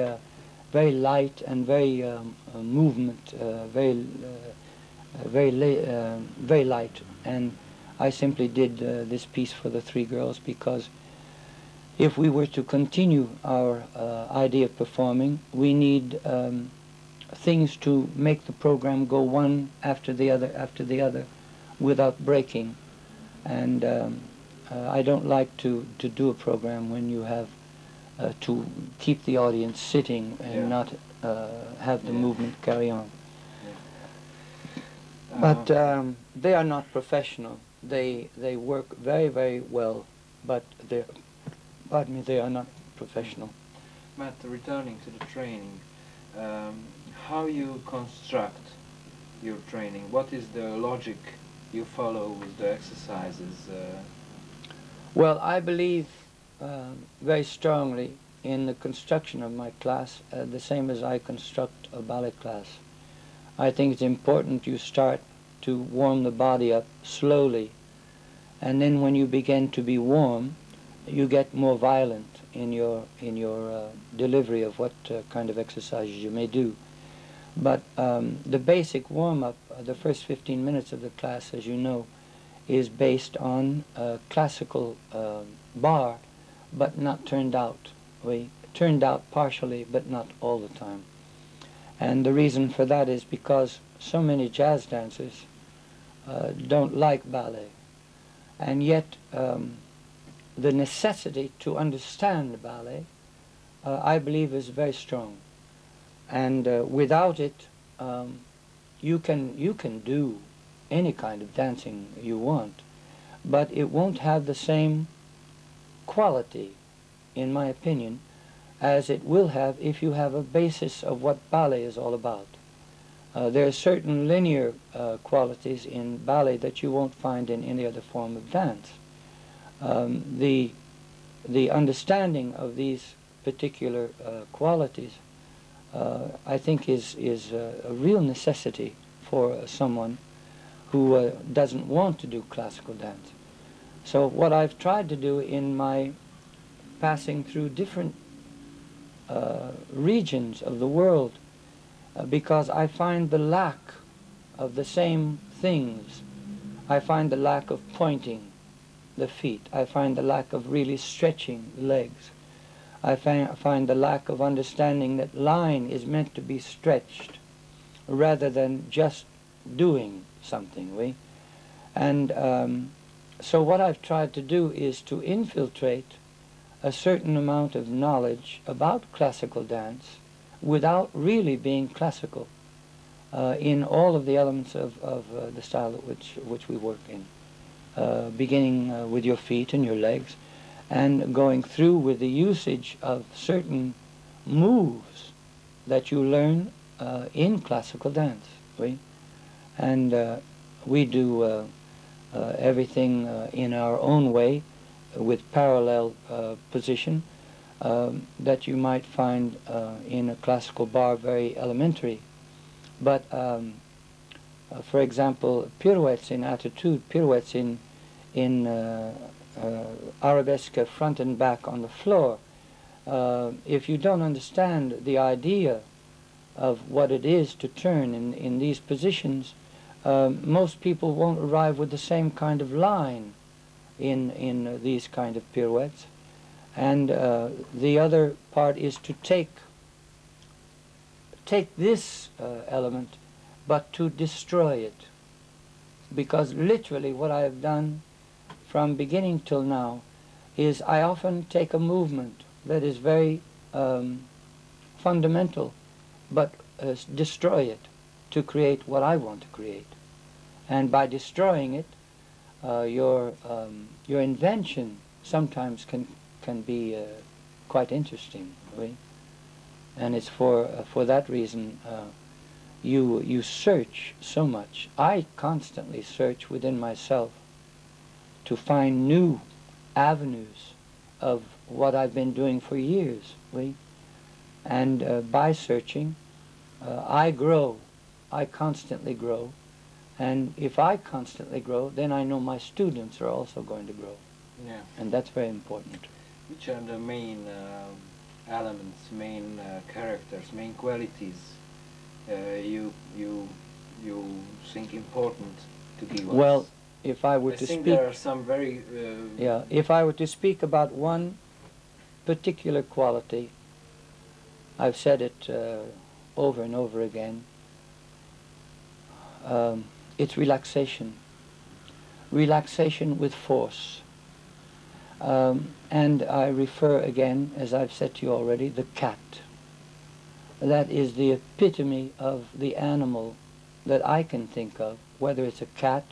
very light and very movement, very light. And I simply did this piece for the 3 girls because if we were to continue our idea of performing, we need things to make the program go one after the other without breaking. And I don't like to do a program when you have to keep the audience sitting and not have the movement carry on. But they are not professional. They work very, very well, but they are not professional. Matt, returning to the training, how you construct your training? What is the logic you follow with the exercises? Well, I believe very strongly in the construction of my class, the same as I construct a ballet class. I think it's important you start to warm the body up slowly, and then when you begin to be warm, you get more violent in your delivery of what kind of exercises you may do. But the basic warm-up, the first 15 minutes of the class, as you know, is based on classical bar, but not turned out. We turned out partially, but not all the time. And the reason for that is because so many jazz dancers don't like ballet. And yet the necessity to understand ballet, I believe, is very strong. And without it, you can do any kind of dancing you want, but it won't have the same quality, in my opinion, as it will have if you have a basis of what ballet is all about. There are certain linear qualities in ballet that you won't find in any other form of dance. The understanding of these particular qualities, I think, is a real necessity for someone who doesn't want to do classical dance. So what I've tried to do in my passing through different regions of the world, because I find the lack of the same things. I find the lack of pointing the feet. I find the lack of really stretching the legs. I find the lack of understanding that line is meant to be stretched rather than just doing something. And so what I've tried to do is to infiltrate a certain amount of knowledge about classical dance without really being classical in all of the elements of the style which we work in, beginning with your feet and your legs, and going through with the usage of certain moves that you learn in classical dance. And we do everything in our own way with parallel position that you might find in a classical bar very elementary. But for example, pirouettes in attitude, pirouettes in arabesque front and back on the floor, if you don't understand the idea of what it is to turn in these positions, most people won't arrive with the same kind of line in these kind of pirouettes. And the other part is to take this element but to destroy it. Because literally what I have done from beginning till now is I often take a movement that is very fundamental, but destroy it to create what I want to create. And by destroying it, your invention sometimes can be quite interesting, really. And it's for that reason you search so much. I constantly search within myself to find new avenues of what I've been doing for years, really. And by searching, I grow. I constantly grow. And if I constantly grow, then I know my students are also going to grow. Yeah. And that's very important. Which are the main elements, main characters, main qualities you think important to give us? Well, if I were I to think speak, there are some very yeah, if I were to speak about one particular quality, I've said it over and over again. It's relaxation. Relaxation with force. And I refer again, as I've said to you already, the cat. That is the epitome of the animal that I can think of, whether it's a cat,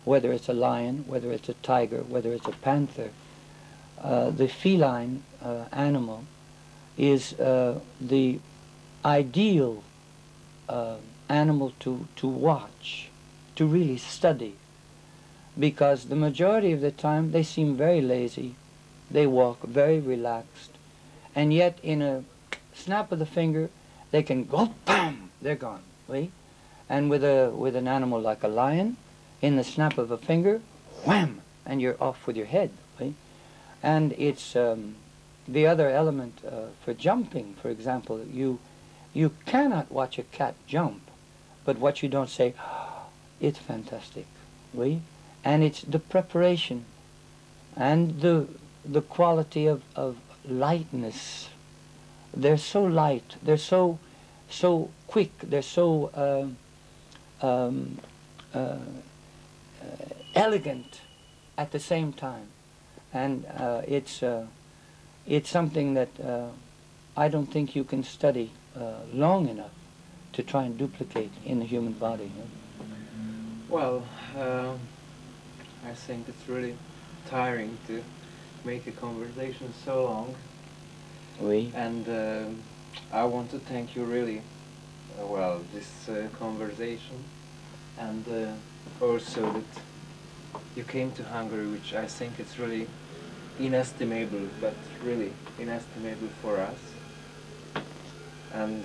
whether it's a lion, whether it's a tiger, whether it's a panther. The feline animal is the ideal animal to watch, to really study, because the majority of the time they seem very lazy, they walk very relaxed, and yet in a snap of the finger they can go, bam, they're gone, see? And with an animal like a lion, in the snap of a finger, wham, and you're off with your head, see? And it's the other element for jumping, for example. You cannot watch a cat jump, but what you don't say, oh, it's fantastic, oui? And it's the preparation and the quality of lightness. They're so light, they're so quick, they're so elegant at the same time. And it's something that I don't think you can study long enough to try and duplicate in the human body. Well, I think it's really tiring to make a conversation so long. Oui. And I want to thank you really, well, this conversation, and also that you came to Hungary, which I think it's really inestimable, but really inestimable for us. And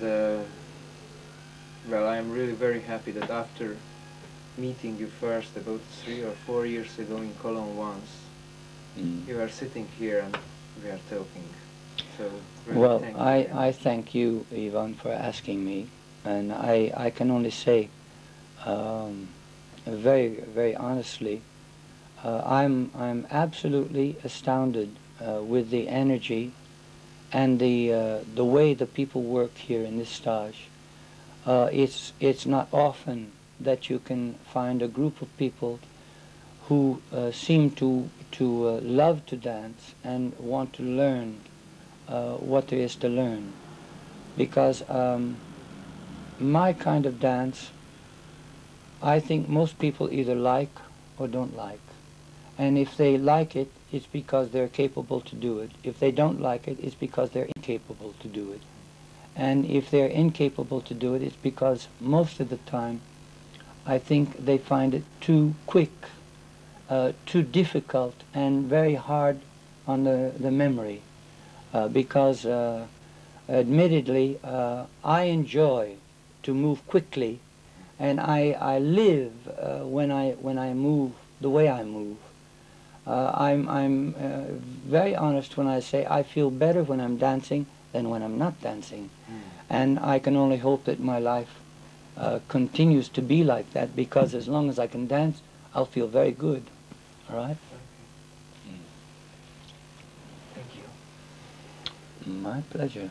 well, I'm really very happy that after meeting you first about 3 or 4 years ago in Cologne once, you are sitting here and we are talking. So really well, thank you. I thank you, Ivan, for asking me, and I can only say very, very honestly, I'm absolutely astounded with the energy and the way the people work here in this stage. It's not often that you can find a group of people who seem to love to dance and want to learn what there is to learn, because my kind of dance, I think most people either like or don't like. And if they like it, it's because they're capable to do it. If they don't like it, it's because they're incapable to do it. And if they're incapable to do it, it's because most of the time I think they find it too quick, too difficult, and very hard on the memory. Because admittedly, I enjoy to move quickly, and I live when I move the way I move. I'm very honest when I say I feel better when I'm dancing than when I'm not dancing. And I can only hope that my life continues to be like that, because as long as I can dance, I'll feel very good. All right? Thank you. My pleasure.